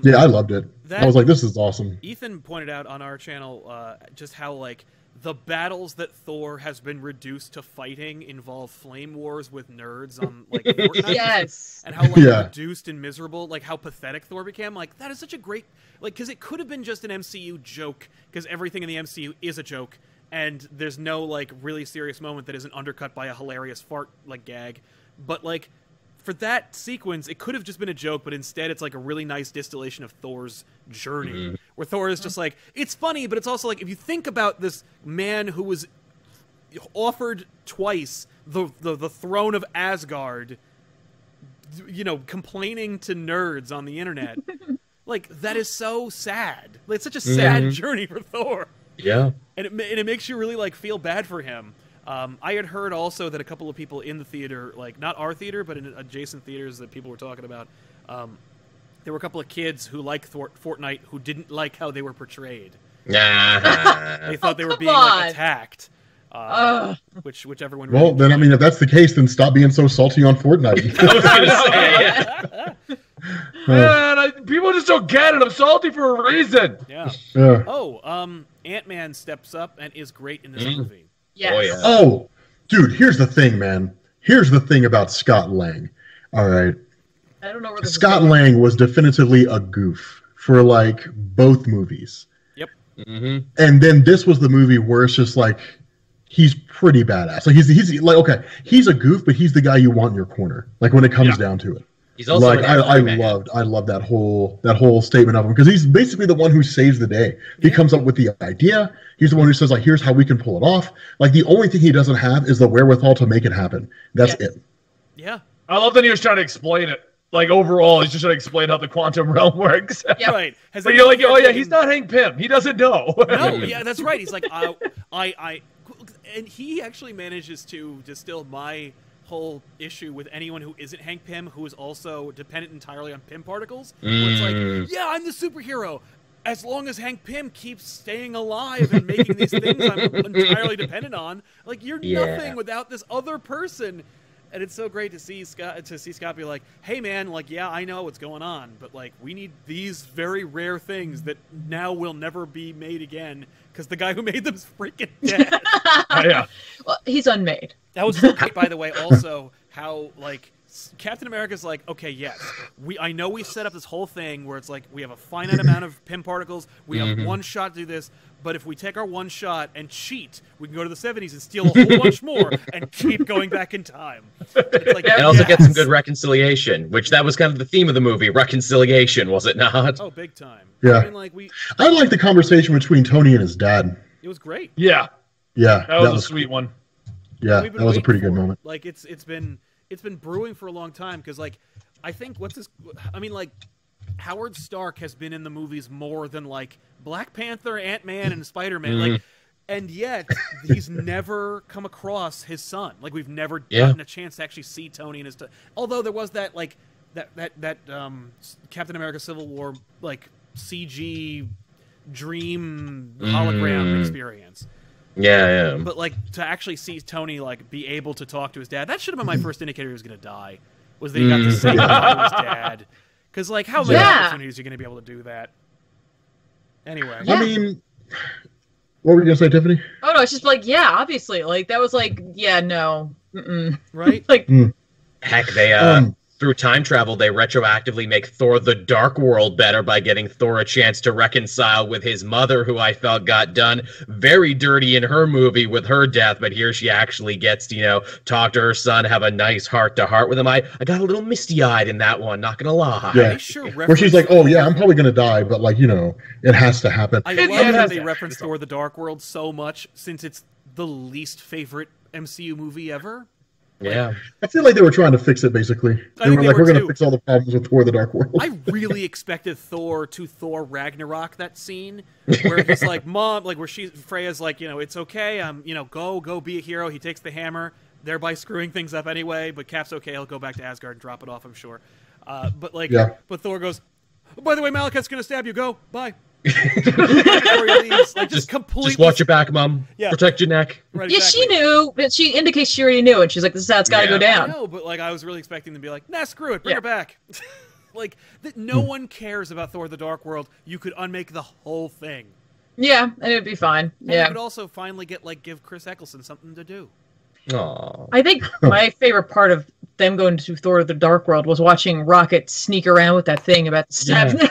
Yeah, I loved it. I was like, this is awesome. Ethan pointed out on our channel just how like the battles that Thor has been reduced to fighting involve flame wars with nerds on like Fortnite. Yes. And how like reduced and miserable, like how pathetic Thor became. Like that is such a great because it could have been just an MCU joke because everything in the MCU is a joke and there's no like really serious moment that isn't undercut by a hilarious fart like gag. But like for that sequence, it could have just been a joke, but instead it's like a really nice distillation of Thor's journey, where Thor is just like, it's funny, but it's also like, if you think about this man who was offered twice the throne of Asgard, you know, complaining to nerds on the internet, like, that is so sad. Like, it's such a sad journey for Thor. Yeah. And it makes you really, like, feel bad for him. I had heard also that a couple of people in the theater, like not our theater, but in adjacent theaters that people were talking about, there were a couple of kids who liked Fortnite who didn't like how they were portrayed. They thought they were being like, attacked. Which everyone. Well, then I mean, if that's the case, then stop being so salty on Fortnite. I was gonna say, Man, people just don't get it. I'm salty for a reason. Yeah. Oh, Ant-Man steps up and is great in this movie. Yes. Oh, yeah. Oh, dude, here's the thing, man. Here's the thing about Scott Lang. All right. I don't know where this Scott Lang was definitively a goof for like both movies. Yep. And then this was the movie where it's just like he's pretty badass. Like he's like, okay, he's a goof, but he's the guy you want in your corner. Like when it comes down to it. He's also like I love that whole statement of him because he's basically the one who saves the day. He comes up with the idea. He's the one who says like, here's how we can pull it off. Like the only thing he doesn't have is the wherewithal to make it happen. That's it. Yeah. I love that he was trying to explain it. Like overall, he's just trying to explain how the quantum realm works. Yeah, right. But you're like, oh yeah, he's not Hank Pym. He doesn't know. No, yeah, that's right. He's like, and he actually manages to distill my whole issue with anyone who isn't Hank Pym, who is also dependent entirely on Pym particles. Where it's like, yeah, I'm the superhero. As long as Hank Pym keeps staying alive and making these things I'm entirely dependent on, like you're nothing without this other person. And it's so great to see Scott be like, hey man, like yeah, I know what's going on, but like we need these very rare things that now will never be made again because the guy who made them is freaking dead. Yeah. Well, he's unmade. That was so great, by the way. Also, how like Captain America's like, okay, yes, I know we set up this whole thing where it's like we have a finite amount of Pym particles, we have one shot to do this, but if we take our one shot and cheat, we can go to the 70s and steal a whole bunch more and keep going back in time. It's like, and also get some good reconciliation, which that was kind of the theme of the movie, reconciliation, was it not? Oh, big time. Yeah. I mean, like I like the conversation between Tony and his dad. It was great. Yeah. Yeah. That was a sweet one. Yeah, that was a pretty good moment. Like it's been brewing for a long time because like I think like Howard Stark has been in the movies more than like Black Panther, Ant-Man, and Spider-Man. Like, and yet he's never come across his son. Like we've never gotten a chance to actually see Tony and his. Although there was that like that Captain America Civil War like CG dream hologram experience. Yeah. But like to actually see Tony like be able to talk to his dad, that should have been my first indicator he was going to die. Was that he got to say goodbye to his dad? Because like, how many opportunities are you going to be able to do that? Anyway, I mean, What were you gonna say, Tiffany? Oh no, it's just like, yeah, obviously, like that was like, yeah, no, right? Like, heck, they through time travel, they retroactively make Thor: The Dark World better by getting Thor a chance to reconcile with his mother, who I felt got done very dirty in her movie with her death. But here she actually gets to, talk to her son, have a nice heart-to-heart with him. I got a little misty-eyed in that one, not gonna lie. Yeah. Where she's like, oh yeah, I'm probably gonna die, but like, it has to happen. I love that they reference Thor: The Dark World so much, since it's the least favorite MCU movie ever. Yeah. I feel like they were trying to fix it, basically. They were like, we're going to fix all the problems with Thor: The Dark World. I really expected Thor to Thor Ragnarok that scene, where he's like, Mom, like where Freya's like, it's okay, go be a hero. He takes the hammer, thereby screwing things up anyway, but Cap's okay, he'll go back to Asgard and drop it off, I'm sure. But Thor goes, oh, by the way, Malekith's going to stab you, go, bye. Before he leaves, like just watch your back, Mom. Yeah. Protect your neck. Right, exactly. Yeah, she knew, but she indicates she already knew, and she's like, "This is how it's got to go down." I know, but like I was really expecting them to be like, "Nah, screw it, bring her back." Like that, no one cares about Thor: The Dark World. You could unmake the whole thing. Yeah, and it would be fine. And you could also finally give Chris Eccleston something to do. Aww. I think my favorite part of them going to Thor: The Dark World was watching Rocket sneak around with that thing about the stab. Yeah.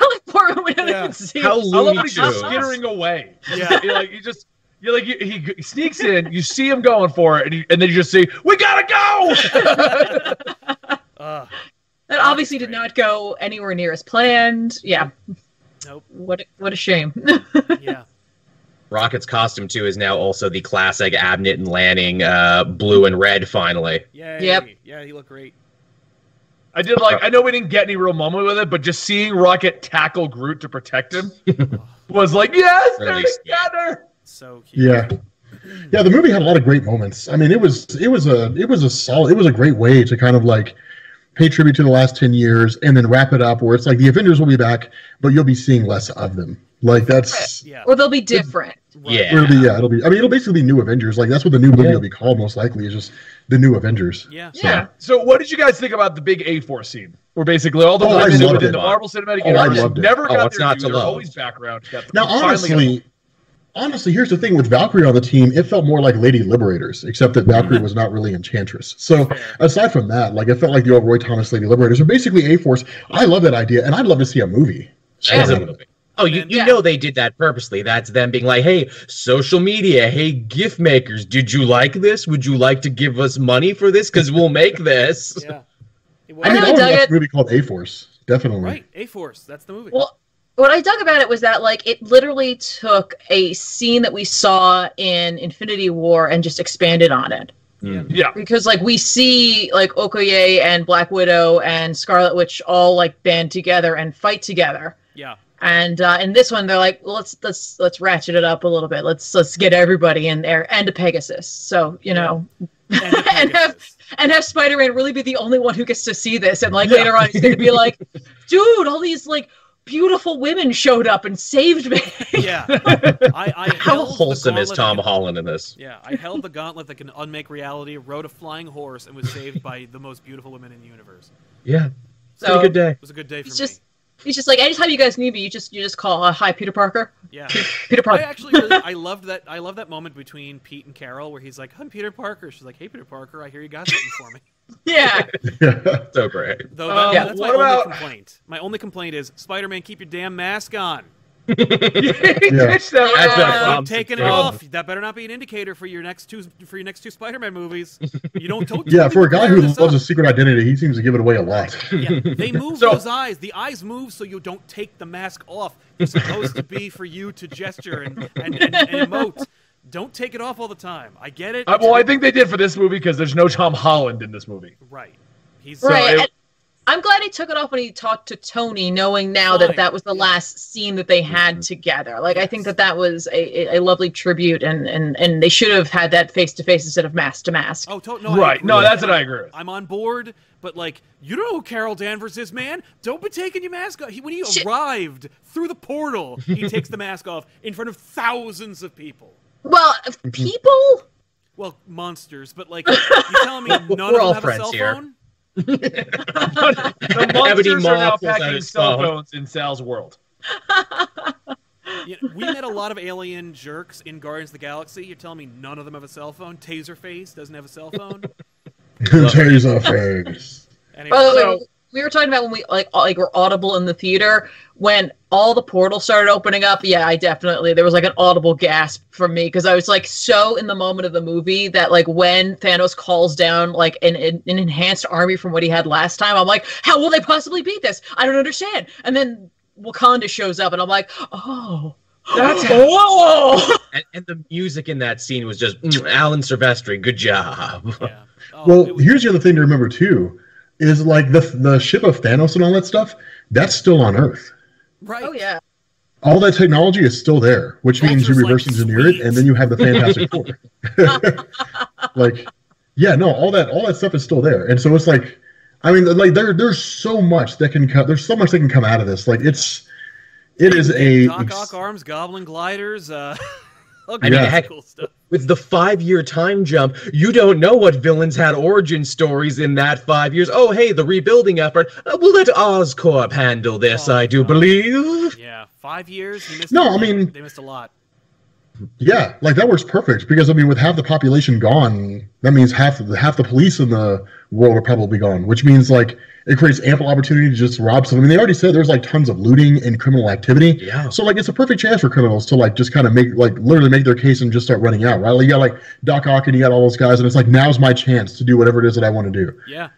We don't even see How I love when he's just skittering away. Yeah, he sneaks in. You see him going for it, and then you just see, we gotta go. That obviously did not go anywhere near as planned. Yeah. Nope. What a shame. Yeah. Rocket's costume too is now also the classic Abnett and Lanning blue and red. Finally. Yay. Yep. Yeah, he looked great. I know we didn't get any real moment with it, but just seeing Rocket tackle Groot to protect him was like, yes, they're together. So cute. Yeah, the movie had a lot of great moments. I mean, it was a great way to kind of like pay tribute to the last 10 years and then wrap it up where it's like the Avengers will be back, but you'll be seeing less of them. Like that's or they'll be different. It'll basically be new Avengers. Like that's what the new movie will be called most likely, is just the new Avengers. So what did you guys think about the big A-Force scene? Where basically all the women within the Marvel Cinematic Universe never got their due. They're always background. Now honestly, here's the thing with Valkyrie on the team, it felt more like Lady Liberators, except that Valkyrie was not really Enchantress. So aside from that, like it felt like the old Roy Thomas Lady Liberators are basically A-Force. I love that idea, and I'd love to see a movie. Oh, you know they did that purposely. That's them being like, hey, social media, hey, gift makers, did you like this? Would you like to give us money for this? Because we'll make this. Yeah. I really dug it. A movie called A-Force, definitely. Right, A-Force, that's the movie. Well, what I dug about it was that like it literally took a scene that we saw in Infinity War and just expanded on it. Yeah. Because like we see like Okoye and Black Widow and Scarlet Witch all like band together and fight together. Yeah. And in this one, they're like, well, let's ratchet it up a little bit. Let's get everybody in there and a Pegasus. So and have Spider-Man really be the only one who gets to see this. And like later on, he's going to be like, dude, all these like beautiful women showed up and saved me. Yeah. How wholesome is Tom Holland in this? Yeah, I held the gauntlet that can unmake reality, rode a flying horse, and was saved by the most beautiful women in the universe. Yeah. So, a good day. It was a good day for me. He's just like, anytime you guys need me, you just call, hi, Peter Parker. Yeah. Peter Parker. I actually I love that moment between Pete and Carol where he's like, I'm Peter Parker. She's like, hey, Peter Parker, I hear you got something for me. Yeah. So great. Though that's my only complaint. My only complaint is, Spider-Man, keep your damn mask on. Taking it off. That better not be an indicator for your next two Spider-Man movies. You don't. For a guy who loves a secret identity, he seems to give it away a lot. Yeah, they move those eyes. The eyes move so you don't take the mask off. It's supposed to be for you to gesture and emote. Don't take it off all the time. I get it. I think they did for this movie because there's no Tom Holland in this movie. Right. He's right. I'm glad he took it off when he talked to Tony, knowing now that was the last scene that they had together. Like, I think that was a lovely tribute, and they should have had that face-to-face instead of mask-to-mask. Oh, no, right. No, that's what I agree with. I'm on board, but, like, you don't know who Carol Danvers is, man. Don't be taking your mask off. When he arrived through the portal, he takes the mask off in front of thousands of people. Well, people? Well, monsters, but, like, you telling me none of them have a cell phone? The monsters are now packing cell phones in Sal's world. We met a lot of alien jerks in Guardians of the Galaxy. You're telling me none of them have a cell phone? Taserface doesn't have a cell phone? Taserface. Anyway, Oh, we were talking about when we like were audible in the theater when all the portals started opening up. Yeah, there was like an audible gasp from me because I was like so in the moment of the movie that like when Thanos calls down like an enhanced army from what he had last time, I'm like, how will they possibly beat this? I don't understand. And then Wakanda shows up, and I'm like, oh. That's whoa! And the music in that scene was just Alan Silvestri. Good job. yeah. Oh, Well, here's the other thing to remember too, is like the ship of Thanos and all that stuff. That's still on Earth. right. Oh yeah. All that technology is still there, which means you Vulture's reverse like, engineer it, and then you have the Fantastic Four. Like, yeah, no, all that stuff is still there, and so it's like, I mean, like there's so much that can come. There's so much that can come out of this. Like it is a Doc Ock arms, goblin gliders. I mean, heck, cool stuff. with the 5-year time jump, you don't know what villains had origin stories in that 5 years. Oh, hey, the rebuilding effort. We'll let Oscorp handle this, I do believe. Yeah, 5 years. They missed a lot. Yeah, like that works perfect because I mean, with half the population gone, that means half the police in the world are probably gone, which means like it creates ample opportunity to just rob someone. I mean, they already said there's like tons of looting and criminal activity. Yeah. So like it's a perfect chance for criminals to like just kind of literally make their case and just start running out, right? Like you got like Doc Ock and you got all those guys, and it's like now's my chance to do whatever it is that I want to do. Yeah.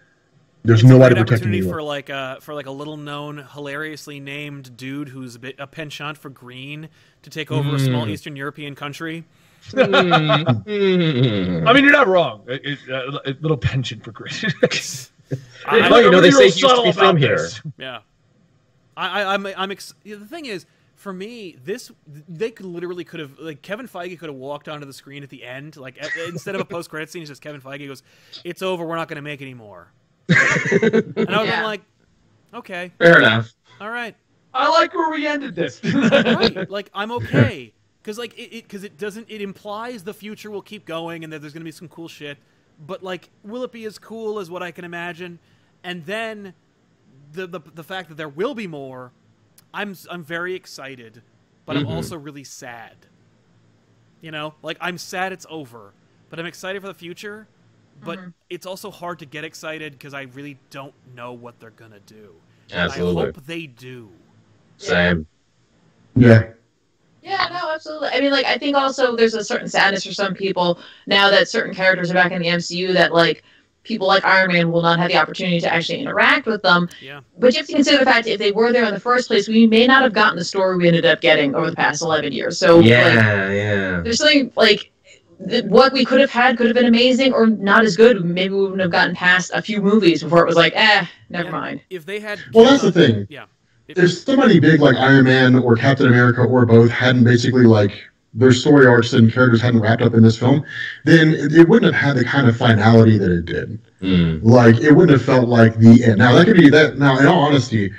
There's It's nobody a great protecting opportunity you. for like a little known, hilariously named dude who's a penchant for green to take over a small Eastern European country. I mean, you're not wrong. A little penchant for green. They say he used to be from here. Yeah. The thing is, for me, they could have like Kevin Feige could have walked onto the screen at the end, like instead of a post-credit scene, it's just Kevin Feige goes, "It's over. We're not going to make any more." And I would have been like, "Okay, Fair enough. all right, I like where we ended this. right." Like I'm okay because like it implies the future will keep going and that there's going to be some cool shit, but like, will it be as cool as what I can imagine? And then the fact that there will be more. I'm very excited, but I'm also really sad. You know, like I'm sad it's over, but I'm excited for the future. But it's also hard to get excited because I really don't know what they're gonna do. Absolutely. I hope they do. Same. Yeah. Yeah, no, absolutely. I mean, like, I think also there's a certain sadness for some people now that certain characters are back in the MCU that, like, people like Iron Man will not have the opportunity to actually interact with them. Yeah. But you have to consider the fact that if they were there in the first place, we may not have gotten the story we ended up getting over the past 11 years. So, there's something, like, what we could have been amazing or not as good. Maybe we wouldn't have gotten past a few movies before it was like, never mind. If they had... Well, that's the thing. Yeah. If somebody big like Iron Man or Captain America or both hadn't basically like their story arcs and characters hadn't wrapped up in this film, then it wouldn't have had the kind of finality that it did. Like it wouldn't have felt like the end. Now that could be that. Now, in all honesty,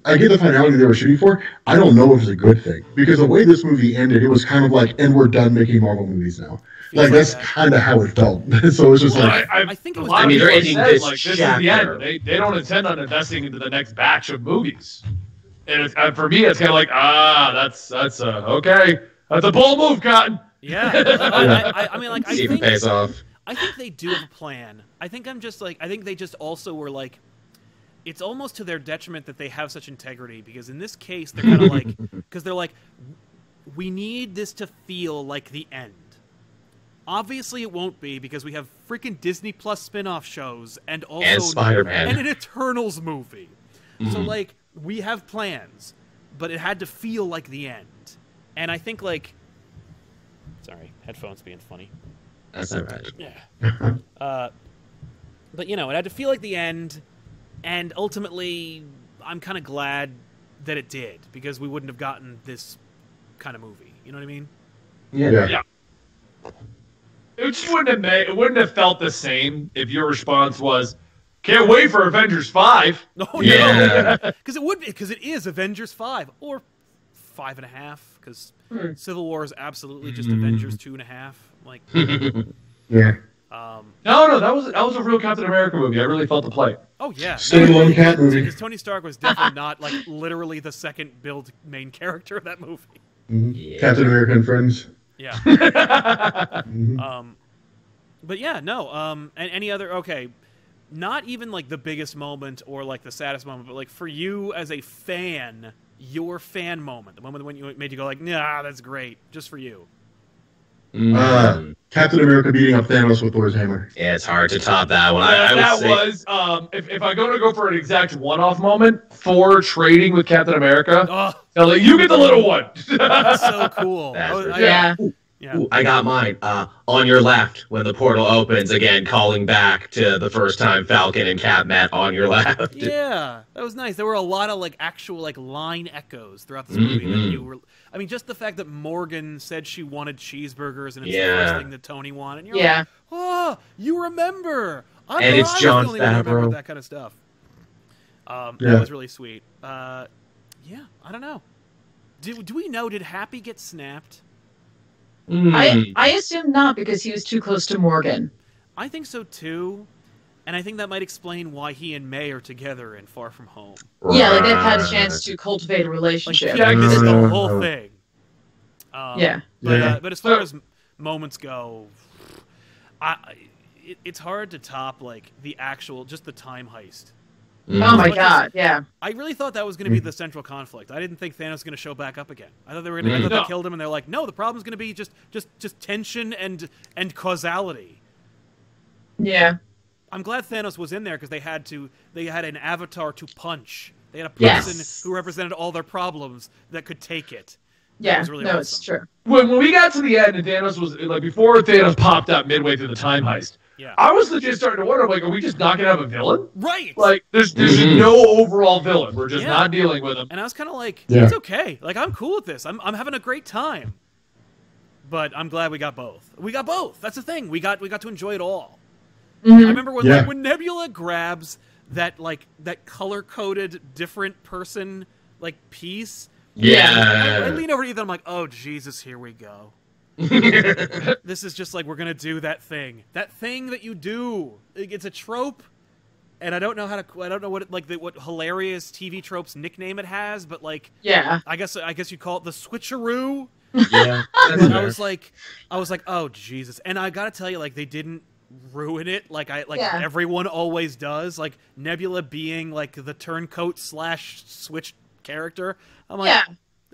I get the finality they were shooting for. I don't know if it's a good thing because the way this movie ended, it was kind of like, and we're done making Marvel movies now. Like that's kind of how it felt. So it's just like I think it was. I mean, they're ending this like, this is chapter. the end. They don't intend on investing into the next batch of movies. And for me, it's kind of like, that's okay. That's a bold move, Cotton. Yeah. I mean, like, I See if it think pays off. I think they do have a plan. I think they just also were like, it's almost to their detriment that they have such integrity because in this case they're kind of like, because they're like, we need this to feel like the end. Obviously it won't be because we have freaking Disney Plus spin-off shows and also Spider-Man and an Eternals movie. So like we have plans, but it had to feel like the end. And I think like, sorry, headphones being funny. That's all right. Yeah. But you know, it had to feel like the end. And ultimately, I'm kind of glad that it did because we wouldn't have gotten this kind of movie. You know what I mean? yeah. It just wouldn't have felt the same if your response was, "Can't wait for Avengers 5." No, because it is Avengers 5 or 5.5 because Civil War is absolutely just Avengers 2.5. Like, Yeah. No, that was a real Captain America movie. I really felt the play. Oh yeah, Standalone Cat movie. Because Tony Stark was definitely not like literally the second build main character of that movie. Mm-hmm. Yeah. Captain America and Friends. Yeah. Mm-hmm. But yeah, no. And any other? Okay, not even like the biggest moment or like the saddest moment, but like for you as a fan, your fan moment, the moment when you made you go like, nah, that's great, just for you. Captain America beating up Thanos with Thor's hammer. Yeah, it's hard to top that one. If I'm going to go for an exact one-off moment, Thor trading with Captain America. So like, you get the little one. That's so cool. Yeah. Ooh, I got mine. On your left, when the portal opens, again, calling back to the first time Falcon and Cap met on your left. Yeah, that was nice. There were a lot of like actual like line echoes throughout this movie. That you were, I mean, just the fact that Morgan said she wanted cheeseburgers and it's the first thing that Tony wanted. And you're like, oh, you remember. And it's Jon Favreau. That kind of stuff. That was really sweet. Yeah, I don't know. Do we know, did Happy get snapped? I assume not, because he was too close to Morgan. I think so too, and I think that might explain why he and May are together in Far From Home. Yeah, like they've had a chance to cultivate a relationship. Like, this is the whole thing. But as far as moments go, it's hard to top like the actual just the time heist. Oh my god, yeah. I really thought that was going to be the central conflict. I didn't think Thanos was going to show back up again. I thought they were going to. I thought they killed him, and they're like, no, the problem's going to be just tension and causality. Yeah. I'm glad Thanos was in there because they had an avatar to punch. They had a person who represented all their problems that could take it. Yeah, was really no, awesome. it's true. When we got to the end and Thanos was like before Thanos popped up midway through the time heist. Yeah. I was legit starting to wonder, like, are we just not gonna have a villain? Right. Like, there's no overall villain. We're just not dealing with him. And I was kind of like, it's okay. Like, I'm cool with this. I'm having a great time. But I'm glad we got both. We got both. That's the thing. We got to enjoy it all. I remember when Nebula grabs that color coded different person like piece. Yeah. I lean over to Ethan. I'm like, oh Jesus, here we go. This is just like we're gonna do that thing that you do. It's a trope, and I don't know what hilarious TV tropes nickname it has, but like I guess you call it the switcheroo. Yeah, I was like, oh Jesus, and I gotta tell you, like they didn't ruin it like everyone always does. Like Nebula being like the turncoat / switch character. I'm like.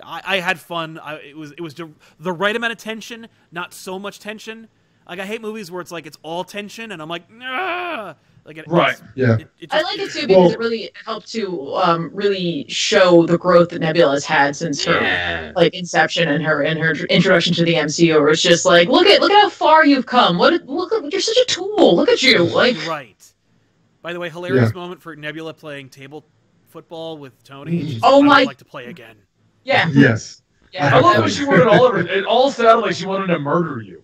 I had fun. It was the right amount of tension, not so much tension. Like I hate movies where it's like it's all tension, and I'm like, nah. Like I like it too because it really helped to really show the growth that Nebula has had since her like inception and her introduction to the MCU. Where it's just like, look at how far you've come. You're such a tool. Look at you. Like By the way, hilarious moment for Nebula playing table football with Tony. I would like to play again. Yeah. Yes. Yeah. I love what she wanted all of it. It all sounded like she wanted to murder you.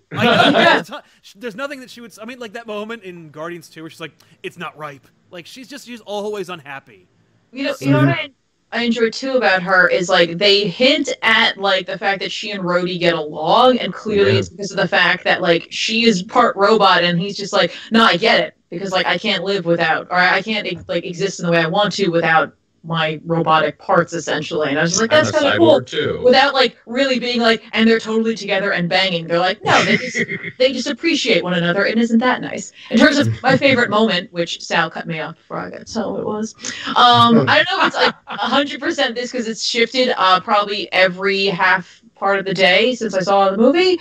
There's nothing that she would. I mean, like that moment in Guardians 2 where she's like, "It's not ripe." Like she's always unhappy. You know what I enjoy too about her is like they hint at like the fact that she and Rhodey get along, and clearly it's because of the fact that like she is part robot, and he's just like, "No, I get it because like I can't live without, or I can't like exist in the way I want to without." My robotic parts essentially, and I was just like, that's kind of cool too. Without like really being like, and they're totally together and banging. They're like, no, they just appreciate one another, and isn't that nice? In terms of my favorite moment, which Sal cut me off before I got to tell who it was. I don't know if it's like 100% this because it's shifted probably every half part of the day since I saw the movie.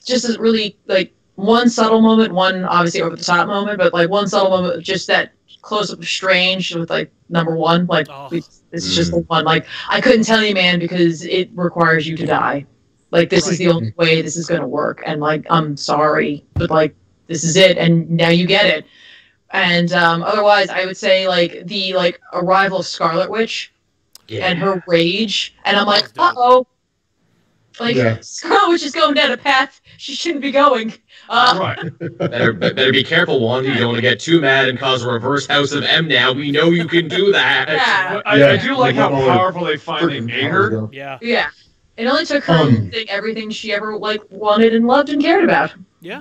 Just as really like one subtle moment, one obviously over the top moment, but like one subtle moment, just that close up of Strange with like number one, like it's just the one. Like I couldn't tell you, man, because it requires you to die. Like this is the only way this is going to work, and like I'm sorry, but like this is it, and now you get it. And otherwise, I would say like the arrival of Scarlet Witch and her rage, and I'm like, Scarlet Witch is going down a path she shouldn't be going. Better be careful, Wanda. You don't want to get too mad and cause a reverse House of M now. We know you can do that. I do like how powerful they finally made her. Yeah. It only took her saying everything she ever like wanted and loved and cared about. Yeah,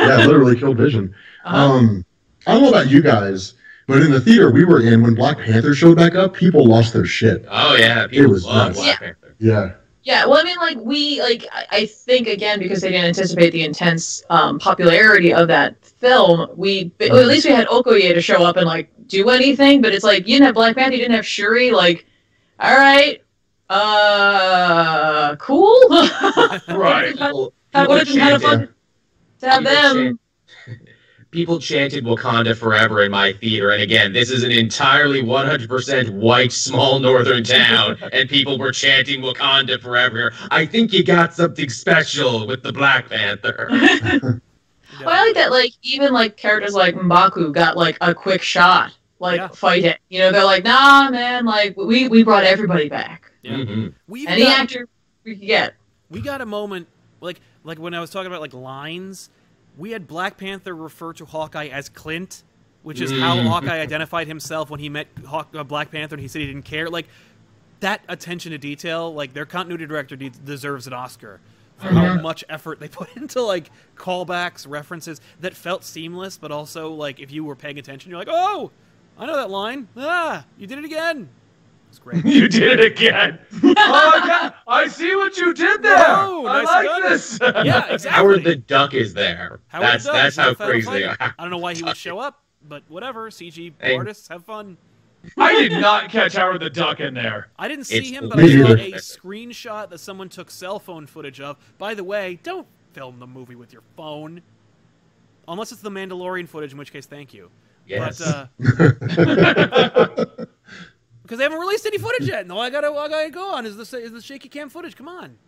literally killed Vision. I don't know about you guys, But in the theater we were in, when Black Panther showed back up, people lost their shit. Oh yeah, it was love nuts. Black Panther. Yeah. Yeah, well, I mean, I think, again, because they didn't anticipate the intense popularity of that film, at least we had Okoye to show up and, like, do anything, but it's like, you didn't have Black Panther, you didn't have Shuri, like, all right, cool? Right. Would have been kind of fun to have them. People chanted Wakanda forever in my theater, and again, this is an entirely 100% white small northern town, and people were chanting Wakanda forever. I think you got something special with the Black Panther. Well, I like that, like, even, like, characters like M'Baku got, like, a quick shot, like, fight it. You know, they're like, nah, man, like, we brought everybody back. Yeah. Mm-hmm. Any actor we could get. We got a moment, like when I was talking about, like, lines, we had Black Panther refer to Hawkeye as Clint, which is how Hawkeye identified himself when he met Black Panther, and he said he didn't care. Like, that attention to detail, like, their continuity director deserves an Oscar for how much effort they put into, like, callbacks, references that felt seamless, but also, like, if you were paying attention, you're like, oh, I know that line. Ah, you did it again. It's great. You did it again. Oh, I see what you did there. Whoa, I nice like gun. this. Yeah, exactly. Howard the Duck is there. That's how crazy they are. I don't know why he would show up, but whatever. CG artists, have fun. I did not catch Howard the Duck in there. I didn't see him, but me I saw either. a screenshot that someone took cell phone footage of. By the way, don't film the movie with your phone. Unless it's the Mandalorian footage, in which case, thank you. Yes. But, because they haven't released any footage yet. No, I gotta go on. Is the shaky cam footage? Come on,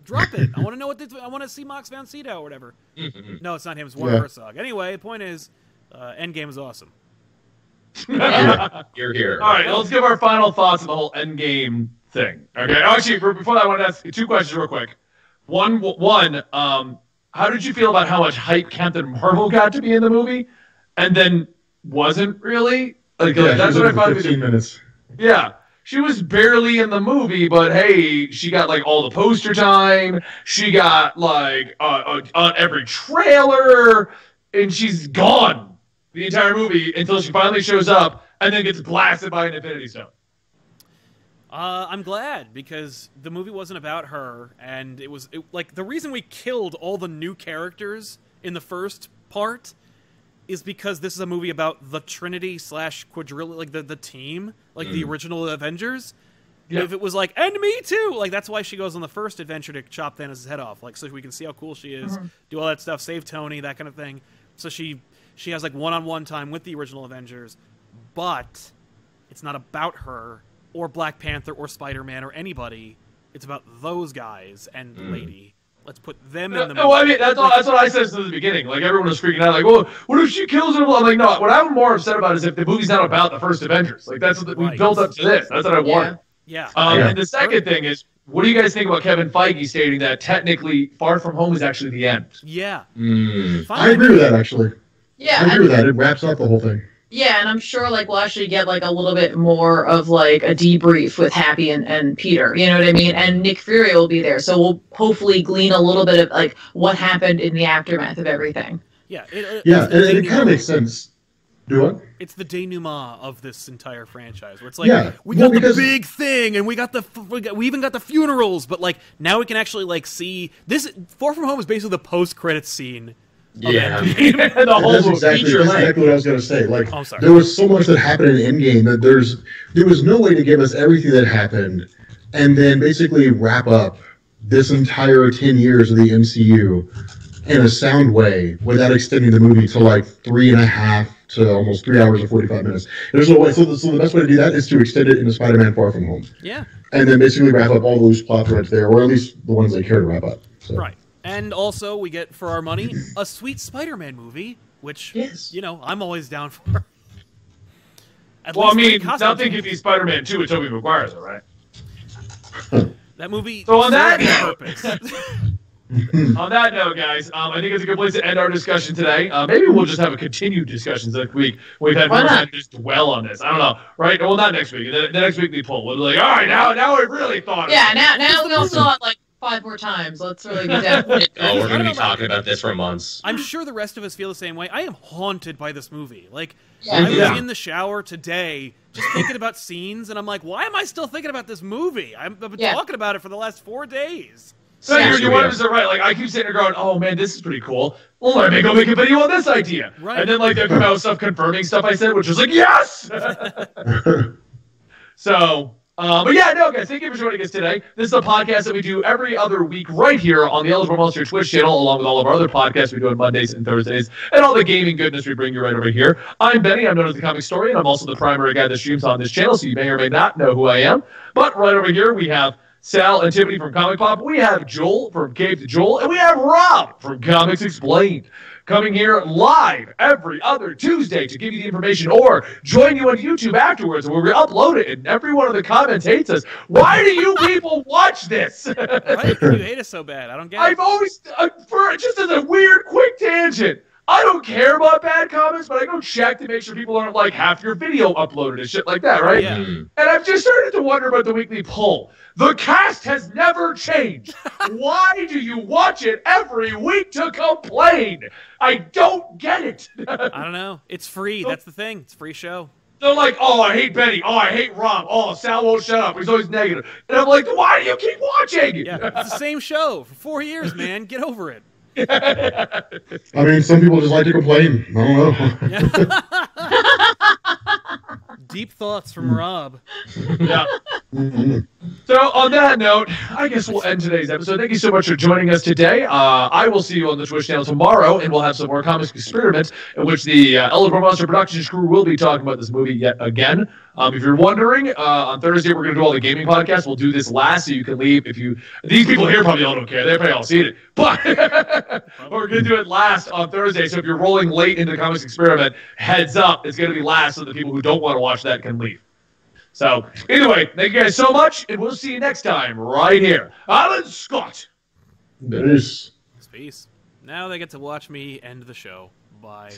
drop it. I want to know I want to see Mox Van Sydow or whatever. No, it's not him. It's Warner Herzog. Anyway, the point is, Endgame is awesome. You're here. All right, let's give our final thoughts on the whole Endgame thing. Okay. Actually, before that, I wanted to ask you two questions real quick. One, how did you feel about how much hype Captain Marvel got to be in the movie, and then wasn't really? Like, that's what I found. 15 minutes. Yeah, she was barely in the movie, but hey, she got like all the poster time. She got like on every trailer, and she's gone the entire movie until she finally shows up and then gets blasted by an Infinity Stone. I'm glad, because the movie wasn't about her, and it was like the reason we killed all the new characters in the first part is because this is a movie about the Trinity / quadrillion, like the team, like the original Avengers. Yeah. If it was like, and me too, like that's why she goes on the first adventure to chop Thanos' head off, like so we can see how cool she is, do all that stuff, save Tony, that kind of thing. So she has like one-on-one time with the original Avengers, but it's not about her or Black Panther or Spider-Man or anybody. It's about those guys and the lady. Let's put them in the movie. No, I mean, that's what I said since the beginning. Like, everyone was freaking out. Like, well, what if she kills him? I'm like, no, what I'm more upset about is if the movie's not about the first Avengers. Like, that's what we built up to this. That's what I wanted. Yeah. And the second thing is, what do you guys think about Kevin Feige stating that technically Far From Home is actually the end? Yeah. I agree with that, actually. Yeah. I agree with that. It wraps up the whole thing. Yeah, and I'm sure like we'll actually get like a little bit more of like a debrief with Happy and Peter, you know what I mean? And Nick Fury will be there, so we'll hopefully glean a little bit of like what happened in the aftermath of everything. Yeah, and it kind of makes sense. Do what? It's the denouement of this entire franchise, where it's like we got the big thing, and we even got the funerals, but like now we can actually like see this. Far From Home is basically the post-credits scene. Yeah, the whole that's exactly what I was going to say. Like, sorry. There was so much that happened in Endgame that there was no way to give us everything that happened, and then basically wrap up this entire 10 years of the MCU in a sound way without extending the movie to like 3.5 to almost 3 hours and 45 minutes. There's no way. So the best way to do that is to extend it into Spider-Man: Far From Home. Yeah. And then basically wrap up all the loose plot threads there, or at least the ones they care to wrap up. So. Right. And also, we get, for our money, a sweet Spider-Man movie, which, you know, I'm always down for. Well, I mean, nothing can be Spider-Man 2 with Tobey Maguire, though, right? That movie. So on that purpose. On that note, guys, I think it's a good place to end our discussion today. Maybe we'll just have a continued discussion next week. We've had more time to just dwell on this. I don't know, right? Well, not next week. The next week we pull. We'll be like, all right, now we really thought. Yeah, now we also have like 5 more times. Let's really get down. Oh, we're going to be talking about this for months. I'm sure the rest of us feel the same way. I am haunted by this movie. Like, Yeah. I was Yeah. in the shower today just thinking about scenes, and I'm like, why am I still thinking about this movie? I've been Yeah. talking about it for the last 4 days. So Yeah. you wanted to right? Like I keep sitting there going, "Oh man, this is pretty cool. Well, let me go make a video on this idea." Right. And then like they'll come out with stuff confirming stuff I said, which was like, "Yes." So, but yeah, no, guys, thank you for joining us today. This is a podcast that we do every other week right here on the Eligible Monster Twitch channel, along with all of our other podcasts we do on Mondays and Thursdays, and all the gaming goodness we bring you right over here. I'm Benny. I'm known as the Comic Story, and I'm also the primary guy that streams on this channel, so you may or may not know who I am. But right over here, we have Sal and Tiffany from Comic Pop. We have Joel from Cave to Joel, and we have Rob from Comics Explained. Coming here live every other Tuesday to give you the information or join you on YouTube afterwards where we upload it and every one of the comments hates us. Why do you people watch this? Right? You hate us so bad. I don't get it. I've always, just as a weird quick tangent, I don't care about bad comments, but I go check to make sure people aren't like half your video uploaded and shit like that, right? Yeah. And I've just started to wonder about the weekly poll. The cast has never changed. Why do you watch it every week to complain? I don't get it. I don't know. It's free. That's the thing. It's a free show. They're like, oh, I hate Benny. Oh, I hate Rob. Oh, Sal won't shut up. He's always negative. And I'm like, why do you keep watching? Yeah, it's the same show for 4 years, man. Get over it. I mean, some people just like to complain. I don't know. Deep thoughts from Rob. Yeah. So on that note, I guess we'll end today's episode. Thank you so much for joining us today. I will see you on the Twitch channel tomorrow, and we'll have some more comics experiments in which the Eligible Monster Productions crew will be talking about this movie yet again. If you're wondering, on Thursday we're going to do all the gaming podcasts. We'll do this last, so you can leave. These people here probably all don't care. They probably all seen it, but we're going to do it last on Thursday. So if you're rolling late into the comics experiment, heads up, it's going to be last, so the people who don't want to watch that can leave. So, anyway, thank you guys so much, and we'll see you next time right here. Alan Scott. Peace. Peace. Now they get to watch me end the show. Bye.